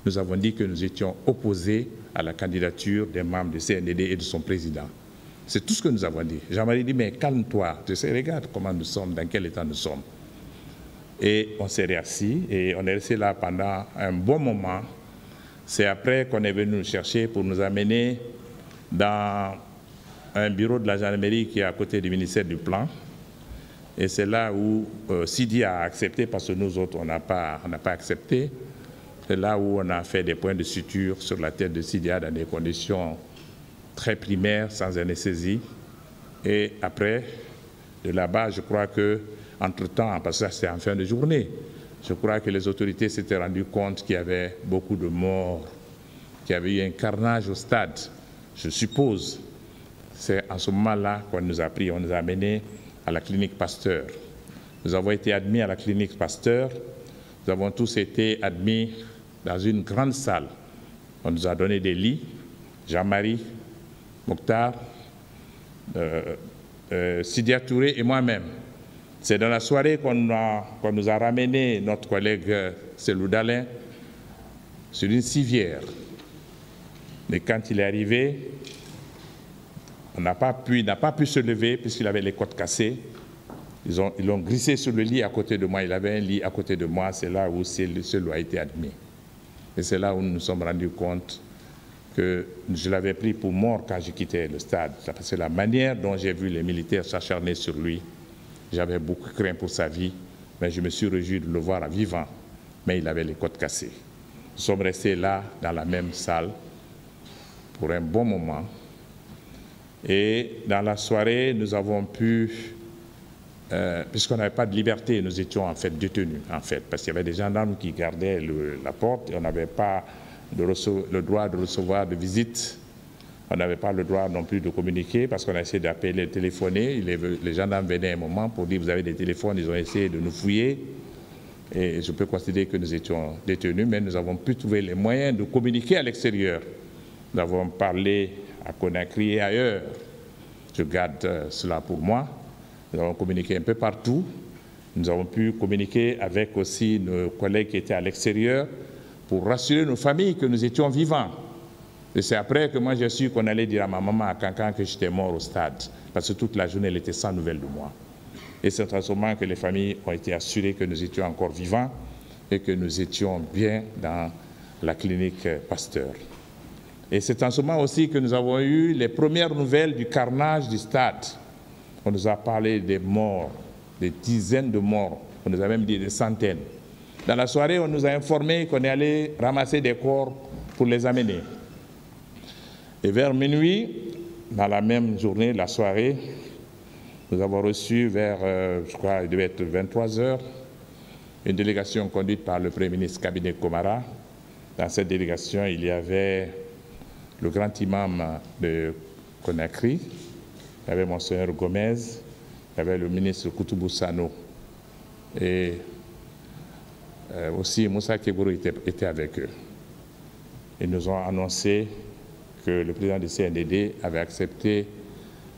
Nous avons dit que nous étions opposés à la candidature des membres du CNDD et de son président. C'est tout ce que nous avons dit. Jean-Marie dit, mais calme-toi, tu sais, regarde comment nous sommes, dans quel état nous sommes. Et on s'est réassis et on est resté là pendant un bon moment. C'est après qu'on est venu nous chercher pour nous amener dans un bureau de la gendarmerie qui est à côté du ministère du Plan. Et c'est là où Sidi a accepté, parce que nous autres, on n'a pas accepté. C'est là où on a fait des points de suture sur la tête de Sidia dans des conditions très primaires, sans anesthésie. Et après, de là-bas, je crois que, entre-temps, parce que ça c'était en fin de journée, je crois que les autorités s'étaient rendues compte qu'il y avait beaucoup de morts, qu'il y avait eu un carnage au stade. Je suppose, c'est en ce moment-là qu'on nous a pris, on nous a amenés à la clinique Pasteur. Nous avons été admis à la clinique Pasteur, nous avons tous été admis dans une grande salle. On nous a donné des lits, Jean-Marie, Mokhtar, Sidia Touré et moi-même. C'est dans la soirée qu'on nous a ramené notre collègue Selou Dalin sur une civière. Mais quand il est arrivé, il n'a pas pu se lever puisqu'il avait les côtes cassées. Ils l'ont glissé sur le lit à côté de moi. Il avait un lit à côté de moi. C'est là où Selou a été admis. Et c'est là où nous nous sommes rendus compte que je l'avais pris pour mort quand j'ai quitté le stade. C'est la manière dont j'ai vu les militaires s'acharner sur lui. J'avais beaucoup craint pour sa vie, mais je me suis réjoui de le voir vivant. Mais il avait les côtes cassées. Nous sommes restés là, dans la même salle, pour un bon moment. Et dans la soirée, nous avons pu, puisqu'on n'avait pas de liberté, nous étions en fait détenus, parce qu'il y avait des gendarmes qui gardaient la porte et on n'avait pas le droit de recevoir de visites. On n'avait pas le droit non plus de communiquer parce qu'on a essayé d'appeler, de téléphoner. Les gendarmes venaient un moment pour dire vous avez des téléphones, ils ont essayé de nous fouiller. Et je peux considérer que nous étions détenus, mais nous avons pu trouver les moyens de communiquer à l'extérieur. Nous avons parlé à Conakry et ailleurs. Je garde cela pour moi. Nous avons communiqué un peu partout. Nous avons pu communiquer avec aussi nos collègues qui étaient à l'extérieur pour rassurer nos familles que nous étions vivants. Et c'est après que moi j'ai su qu'on allait dire à ma maman à Cancan que j'étais mort au stade, parce que toute la journée elle était sans nouvelles de moi. Et c'est en ce moment que les familles ont été assurées que nous étions encore vivants et que nous étions bien dans la clinique Pasteur. Et c'est en ce moment aussi que nous avons eu les premières nouvelles du carnage du stade. On nous a parlé des morts, des dizaines de morts, on nous a même dit des centaines. Dans la soirée, on nous a informé qu'on est allé ramasser des corps pour les amener. Et vers minuit, dans la même journée, la soirée, nous avons reçu vers, je crois, il devait être 23 heures, une délégation conduite par le Premier ministre Cabinet Komara. Dans cette délégation, il y avait le grand imam de Conakry, il y avait Monseigneur Gomez, il y avait le ministre Koutoubou Sano et aussi Moussa Kebourou était avec eux. Ils nous ont annoncé que le président du CNDD avait accepté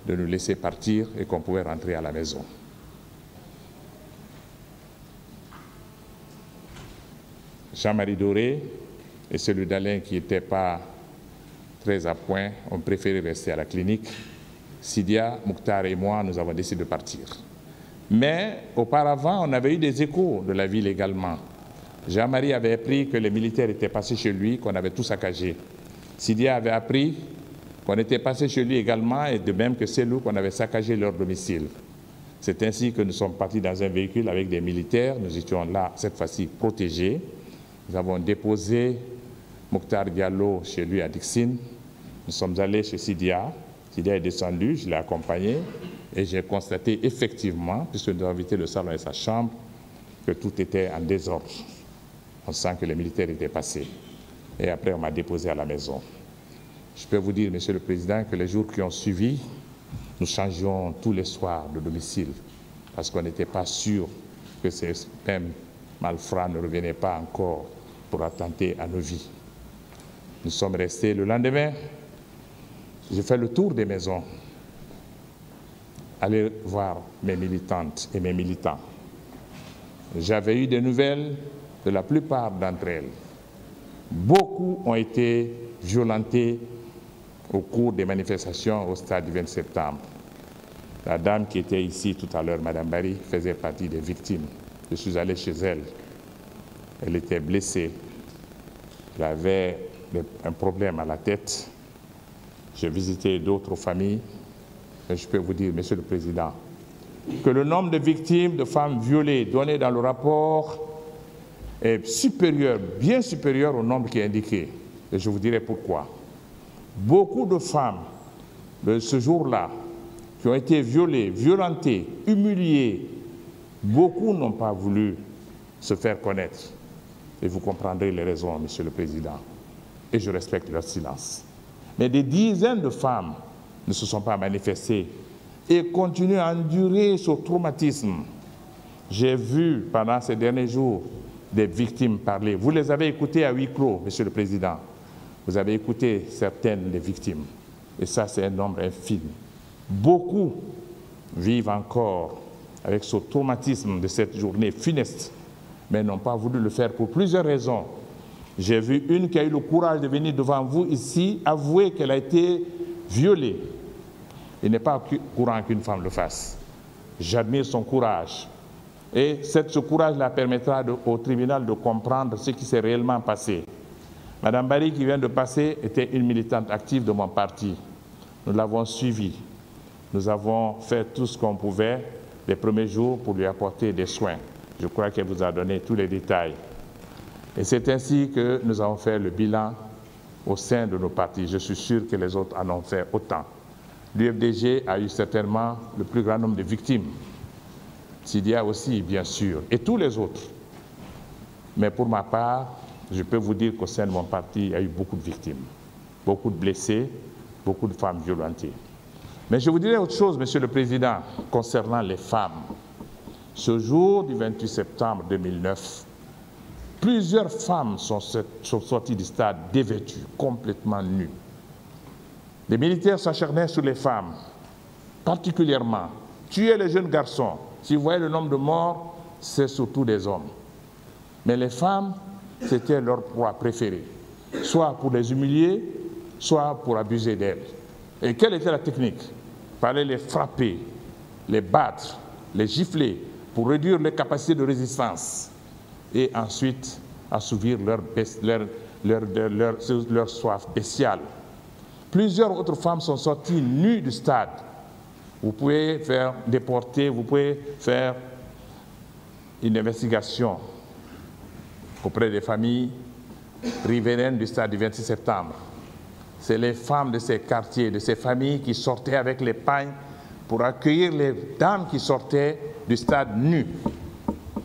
de nous laisser partir et qu'on pouvait rentrer à la maison. Jean-Marie Doré et celui d'Alain qui n'était pas très à point ont préféré rester à la clinique. Sidia, Mokhtar et moi, nous avons décidé de partir. Mais auparavant, on avait eu des échos de la ville également. Jean-Marie avait appris que les militaires étaient passés chez lui, qu'on avait tout saccagé. Sidia avait appris qu'on était passé chez lui également, et de même que Selou, qu'on avait saccagé leur domicile. C'est ainsi que nous sommes partis dans un véhicule avec des militaires. Nous étions là, cette fois-ci, protégés. Nous avons déposé Mokhtar Diallo chez lui à Dixine. Nous sommes allés chez Sidia. Sidia est descendu, je l'ai accompagné, et j'ai constaté effectivement, puisque nous avons visité le salon et sa chambre, que tout était en désordre. On sent que les militaires étaient passés. Et après, on m'a déposé à la maison. Je peux vous dire, Monsieur le Président, que les jours qui ont suivi, nous changions tous les soirs de domicile parce qu'on n'était pas sûr que ces mêmes malfrats ne revenaient pas encore pour attenter à nos vies. Nous sommes restés le lendemain. J'ai fait le tour des maisons, aller voir mes militantes et mes militants. J'avais eu des nouvelles de la plupart d'entre elles. Beaucoup ont été violentés au cours des manifestations au stade du 20 septembre. La dame qui était ici tout à l'heure, Madame Barry, faisait partie des victimes. Je suis allé chez elle. Elle était blessée. Elle avait un problème à la tête. J'ai visité d'autres familles. Et je peux vous dire, Monsieur le Président, que le nombre de victimes de femmes violées donné dans le rapport est supérieur, bien supérieur au nombre qui est indiqué. Et je vous dirai pourquoi. Beaucoup de femmes de ce jour-là qui ont été violées, violentées, humiliées, beaucoup n'ont pas voulu se faire connaître. Et vous comprendrez les raisons, Monsieur le Président. Et je respecte leur silence. Mais des dizaines de femmes ne se sont pas manifestées et continuent à endurer ce traumatisme. J'ai vu pendant ces derniers jours des victimes parler. Vous les avez écoutées à huis clos, Monsieur le Président. Vous avez écouté certaines des victimes. Et ça, c'est un nombre infime. Beaucoup vivent encore avec ce traumatisme de cette journée funeste, mais n'ont pas voulu le faire pour plusieurs raisons. J'ai vu une qui a eu le courage de venir devant vous ici, avouer qu'elle a été violée. Il n'est pas courant qu'une femme le fasse. J'admire son courage. Et ce courage-là permettra au tribunal de comprendre ce qui s'est réellement passé. Madame Barry, qui vient de passer, était une militante active de mon parti. Nous l'avons suivie. Nous avons fait tout ce qu'on pouvait les premiers jours pour lui apporter des soins. Je crois qu'elle vous a donné tous les détails. Et c'est ainsi que nous avons fait le bilan au sein de nos partis. Je suis sûr que les autres en ont fait autant. L'UFDG a eu certainement le plus grand nombre de victimes. Sidia aussi, bien sûr, et tous les autres. Mais pour ma part, je peux vous dire qu'au sein de mon parti, il y a eu beaucoup de victimes, beaucoup de blessés, beaucoup de femmes violentées. Mais je vous dirais autre chose, Monsieur le Président, concernant les femmes. Ce jour du 28 septembre 2009, plusieurs femmes sont sorties du stade dévêtues, complètement nues. Les militaires s'acharnaient sur les femmes, particulièrement, tuaient les jeunes garçons. Si vous voyez le nombre de morts, c'est surtout des hommes. Mais les femmes, c'était leur proie préférée, soit pour les humilier, soit pour abuser d'elles. Et quelle était la technique? Il fallait les frapper, les battre, les gifler pour réduire les capacités de résistance et ensuite assouvir leur soif bestiale. Plusieurs autres femmes sont sorties nues du stade. Vous pouvez faire déporter, vous pouvez faire une investigation auprès des familles riveraines du stade du 26 septembre. C'est les femmes de ces quartiers, de ces familles qui sortaient avec les pagnes pour accueillir les dames qui sortaient du stade nues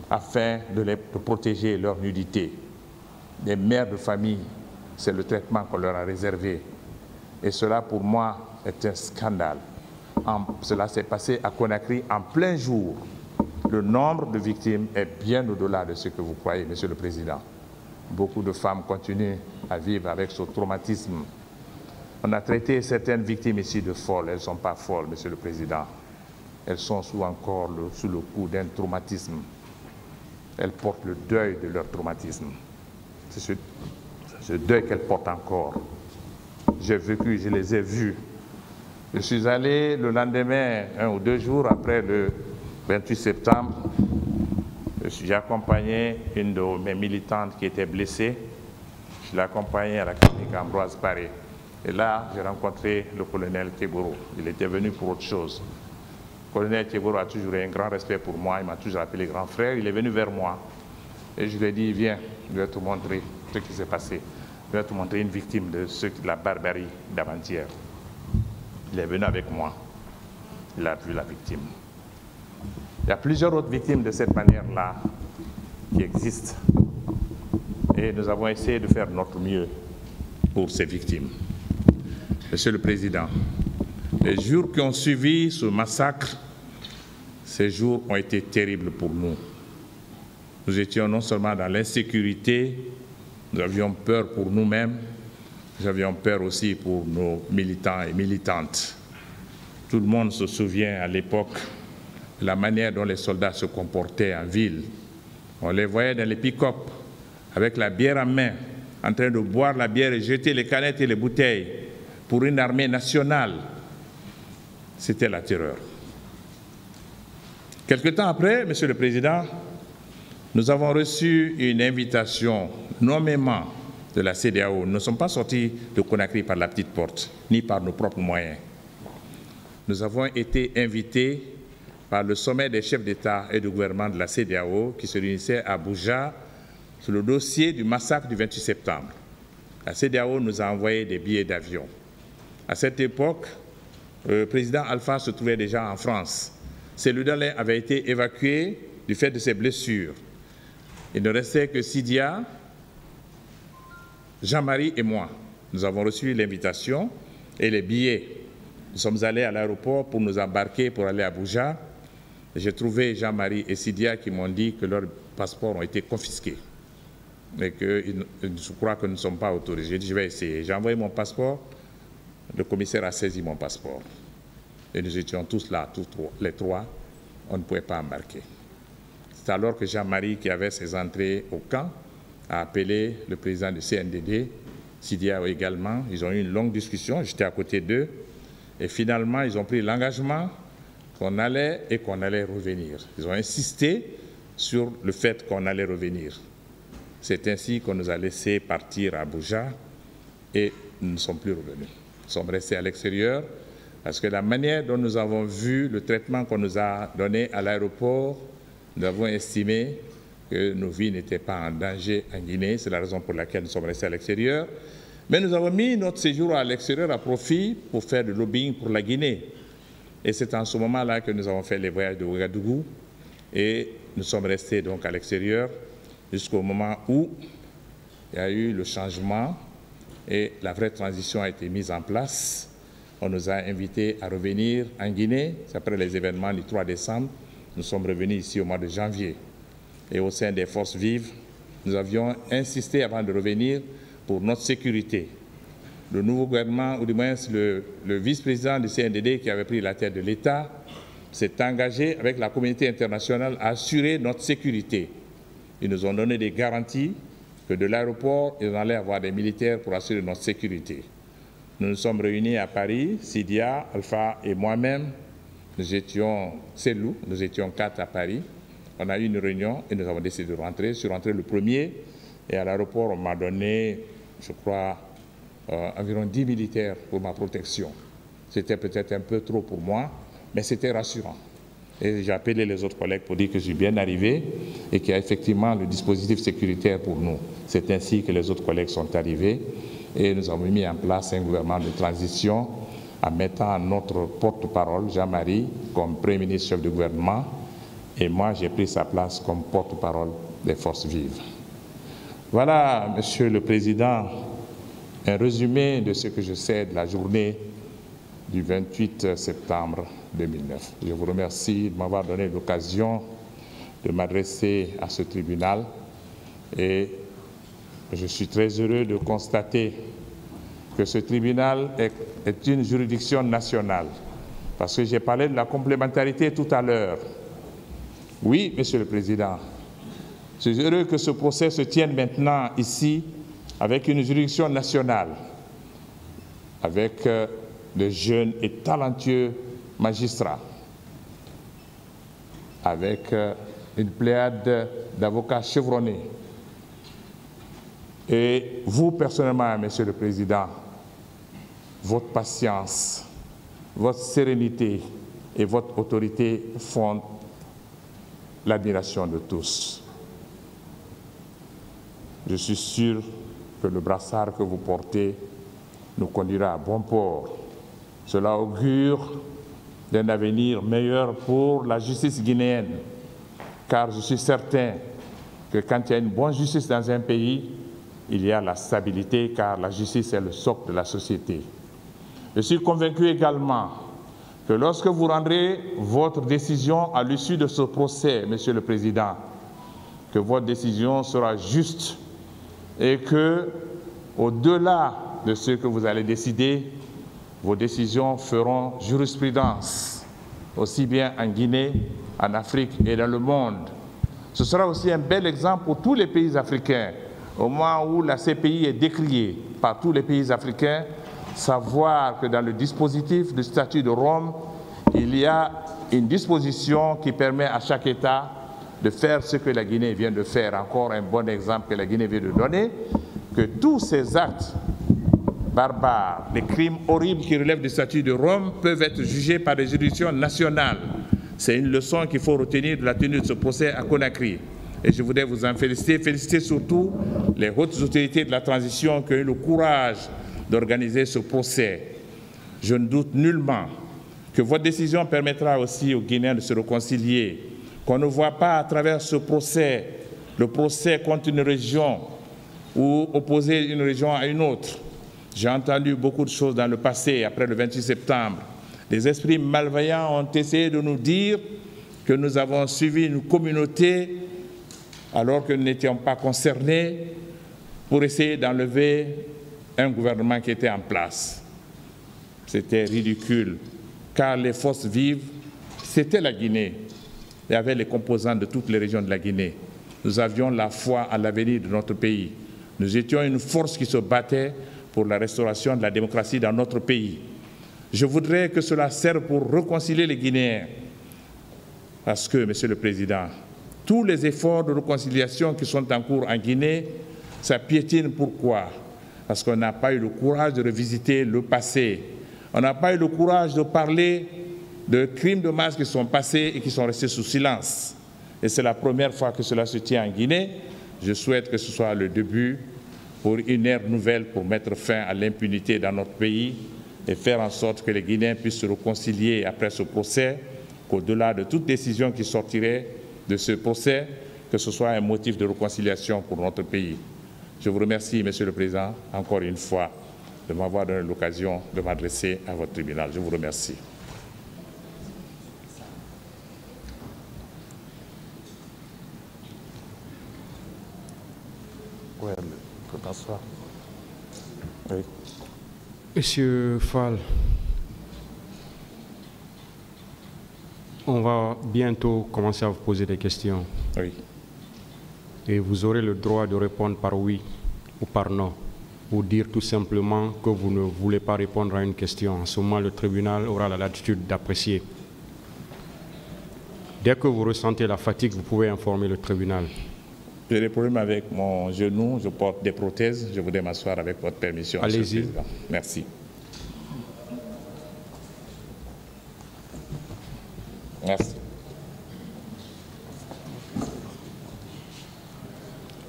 afin de protéger leur nudité. Les mères de famille, c'est le traitement qu'on leur a réservé. Et cela, pour moi, est un scandale. Cela s'est passé à Conakry en plein jour. Le nombre de victimes est bien au-delà de ce que vous croyez, Monsieur le Président. Beaucoup de femmes continuent à vivre avec ce traumatisme. On a traité certaines victimes ici de folles. Elles ne sont pas folles, Monsieur le Président. Elles sont encore sous le coup d'un traumatisme. Elles portent le deuil de leur traumatisme. C'est ce deuil qu'elles portent encore. J'ai vécu, je les ai vus. Je suis allé le lendemain, 1 ou 2 jours après le 28 septembre. J'ai accompagné une de mes militantes qui était blessée. Je l'ai accompagnée à la clinique Ambroise Paré. Et là, j'ai rencontré le colonel Teboro. Il était venu pour autre chose. Le colonel Teboro a toujours eu un grand respect pour moi. Il m'a toujours appelé grand frère. Il est venu vers moi. Et je lui ai dit, viens, je vais te montrer ce qui s'est passé. Je vais te montrer une victime de la barbarie d'avant-hier. Il est venu avec moi. Il a vu la victime. Il y a plusieurs autres victimes de cette manière-là qui existent. Et nous avons essayé de faire notre mieux pour ces victimes. Monsieur le Président, les jours qui ont suivi ce massacre, ces jours ont été terribles pour nous. Nous étions non seulement dans l'insécurité, nous avions peur pour nous-mêmes, nous avions peur aussi pour nos militants et militantes. Tout le monde se souvient à l'époque de la manière dont les soldats se comportaient en ville. On les voyait dans les pick-up avec la bière en main, en train de boire la bière et jeter les canettes et les bouteilles pour une armée nationale. C'était la terreur. Quelque temps après, Monsieur le Président, nous avons reçu une invitation nommément de la CEDEAO. Nous ne sommes pas sortis de Conakry par la petite porte, ni par nos propres moyens. Nous avons été invités par le sommet des chefs d'État et de gouvernement de la CEDEAO qui se réunissait à Abuja sur le dossier du massacre du 28 septembre. La CEDEAO nous a envoyé des billets d'avion. À cette époque, le président Alpha se trouvait déjà en France. Cellou Dalein avait été évacué du fait de ses blessures. Il ne restait que Sidia, Jean-Marie et moi. Nous avons reçu l'invitation et les billets. Nous sommes allés à l'aéroport pour nous embarquer pour aller à Abuja. J'ai trouvé Jean-Marie et Sidia qui m'ont dit que leurs passeports ont été confisqués et que je crois que nous ne sommes pas autorisés. J'ai dit, je vais essayer. J'ai envoyé mon passeport, le commissaire a saisi mon passeport. Et nous étions tous là, les trois, on ne pouvait pas embarquer. C'est alors que Jean-Marie, qui avait ses entrées au camp, a appelé le président du CNDD, Sidia également. Ils ont eu une longue discussion, j'étais à côté d'eux. Et finalement, ils ont pris l'engagement qu'on allait et qu'on allait revenir. Ils ont insisté sur le fait qu'on allait revenir. C'est ainsi qu'on nous a laissé partir à Abuja et nous ne sommes plus revenus. Nous sommes restés à l'extérieur parce que la manière dont nous avons vu le traitement qu'on nous a donné à l'aéroport, nous avons estimé que nos vies n'étaient pas en danger en Guinée. C'est la raison pour laquelle nous sommes restés à l'extérieur. Mais nous avons mis notre séjour à l'extérieur à profit pour faire du lobbying pour la Guinée. Et c'est en ce moment-là que nous avons fait les voyages de Ouagadougou et nous sommes restés donc à l'extérieur jusqu'au moment où il y a eu le changement et la vraie transition a été mise en place. On nous a invités à revenir en Guinée. Après les événements du 3 décembre, nous sommes revenus ici au mois de janvier. Et au sein des forces vives, nous avions insisté avant de revenir pour notre sécurité. Le nouveau gouvernement, ou du moins le vice-président du CNDD qui avait pris la tête de l'État, s'est engagé avec la communauté internationale à assurer notre sécurité. Ils nous ont donné des garanties que de l'aéroport, ils allaient avoir des militaires pour assurer notre sécurité. Nous nous sommes réunis à Paris, Sidia, Alpha et moi-même. Nous étions, Selou, nous étions 4 à Paris. On a eu une réunion et nous avons décidé de rentrer. Je suis rentré le premier et à l'aéroport, on m'a donné, je crois, environ 10 militaires pour ma protection. C'était peut-être un peu trop pour moi, mais c'était rassurant. Et j'ai appelé les autres collègues pour dire que je suis bien arrivé et qu'il y a effectivement le dispositif sécuritaire pour nous. C'est ainsi que les autres collègues sont arrivés et nous avons mis en place un gouvernement de transition en mettant notre porte-parole, Jean-Marie, comme Premier ministre chef de gouvernement et moi j'ai pris sa place comme porte-parole des forces vives. Voilà, Monsieur le Président, un résumé de ce que je sais de la journée du 28 septembre 2009. Je vous remercie de m'avoir donné l'occasion de m'adresser à ce tribunal et je suis très heureux de constater que ce tribunal est une juridiction nationale parce que j'ai parlé de la complémentarité tout à l'heure. Oui, Monsieur le Président, je suis heureux que ce procès se tienne maintenant ici avec une juridiction nationale, avec de jeunes et talentueux magistrats, avec une pléiade d'avocats chevronnés. Et vous, personnellement, Monsieur le Président, votre patience, votre sérénité et votre autorité font l'admiration de tous. Je suis sûr que le brassard que vous portez nous conduira à bon port. Cela augure d'un avenir meilleur pour la justice guinéenne, car je suis certain que quand il y a une bonne justice dans un pays, il y a la stabilité, car la justice est le socle de la société. Je suis convaincu également que lorsque vous rendrez votre décision à l'issue de ce procès, Monsieur le Président, que votre décision sera juste et que, au-delà de ce que vous allez décider, vos décisions feront jurisprudence, aussi bien en Guinée, en Afrique et dans le monde. Ce sera aussi un bel exemple pour tous les pays africains. Au moment où la CPI est décriée par tous les pays africains, savoir que dans le dispositif du statut de Rome, il y a une disposition qui permet à chaque État de faire ce que la Guinée vient de faire. Encore un bon exemple que la Guinée vient de donner, que tous ces actes barbares, les crimes horribles qui relèvent du statut de Rome peuvent être jugés par des juridictions nationales. C'est une leçon qu'il faut retenir de la tenue de ce procès à Conakry. Et je voudrais vous en féliciter, féliciter surtout les hautes autorités de la transition qui ont eu le courage d'organiser ce procès. Je ne doute nullement que votre décision permettra aussi aux Guinéens de se réconcilier, qu'on ne voit pas à travers ce procès le procès contre une région ou opposer une région à une autre. J'ai entendu beaucoup de choses dans le passé, après le 28 septembre. Les esprits malveillants ont essayé de nous dire que nous avons suivi une communauté alors que nous n'étions pas concernés pour essayer d'enlever un gouvernement qui était en place. C'était ridicule, car les forces vives, c'était la Guinée. Il y avait les composants de toutes les régions de la Guinée. Nous avions la foi à l'avenir de notre pays. Nous étions une force qui se battait pour la restauration de la démocratie dans notre pays. Je voudrais que cela serve pour réconcilier les Guinéens. Parce que, Monsieur le Président, tous les efforts de réconciliation qui sont en cours en Guinée, ça piétine. Pourquoi? Parce qu'on n'a pas eu le courage de revisiter le passé. On n'a pas eu le courage de parler de crimes de masse qui sont passés et qui sont restés sous silence. Et c'est la première fois que cela se tient en Guinée. Je souhaite que ce soit le début pour une ère nouvelle pour mettre fin à l'impunité dans notre pays et faire en sorte que les Guinéens puissent se réconcilier après ce procès, qu'au-delà de toute décision qui sortirait de ce procès, que ce soit un motif de réconciliation pour notre pays. Je vous remercie, Monsieur le Président, encore une fois, de m'avoir donné l'occasion de m'adresser à votre tribunal. Je vous remercie. Oui, peut t'asseoir. Oui. Monsieur Fall, on va bientôt commencer à vous poser des questions. Oui. Et vous aurez le droit de répondre par oui ou par non, ou dire tout simplement que vous ne voulez pas répondre à une question. En ce moment, le tribunal aura la latitude d'apprécier. Dès que vous ressentez la fatigue, vous pouvez informer le tribunal. J'ai des problèmes avec mon genou, je porte des prothèses. Je voudrais m'asseoir avec votre permission. Allez-y. Merci. Merci.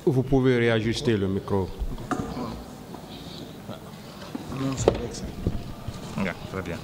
Vous pouvez réajuster le micro. Bien, très bien.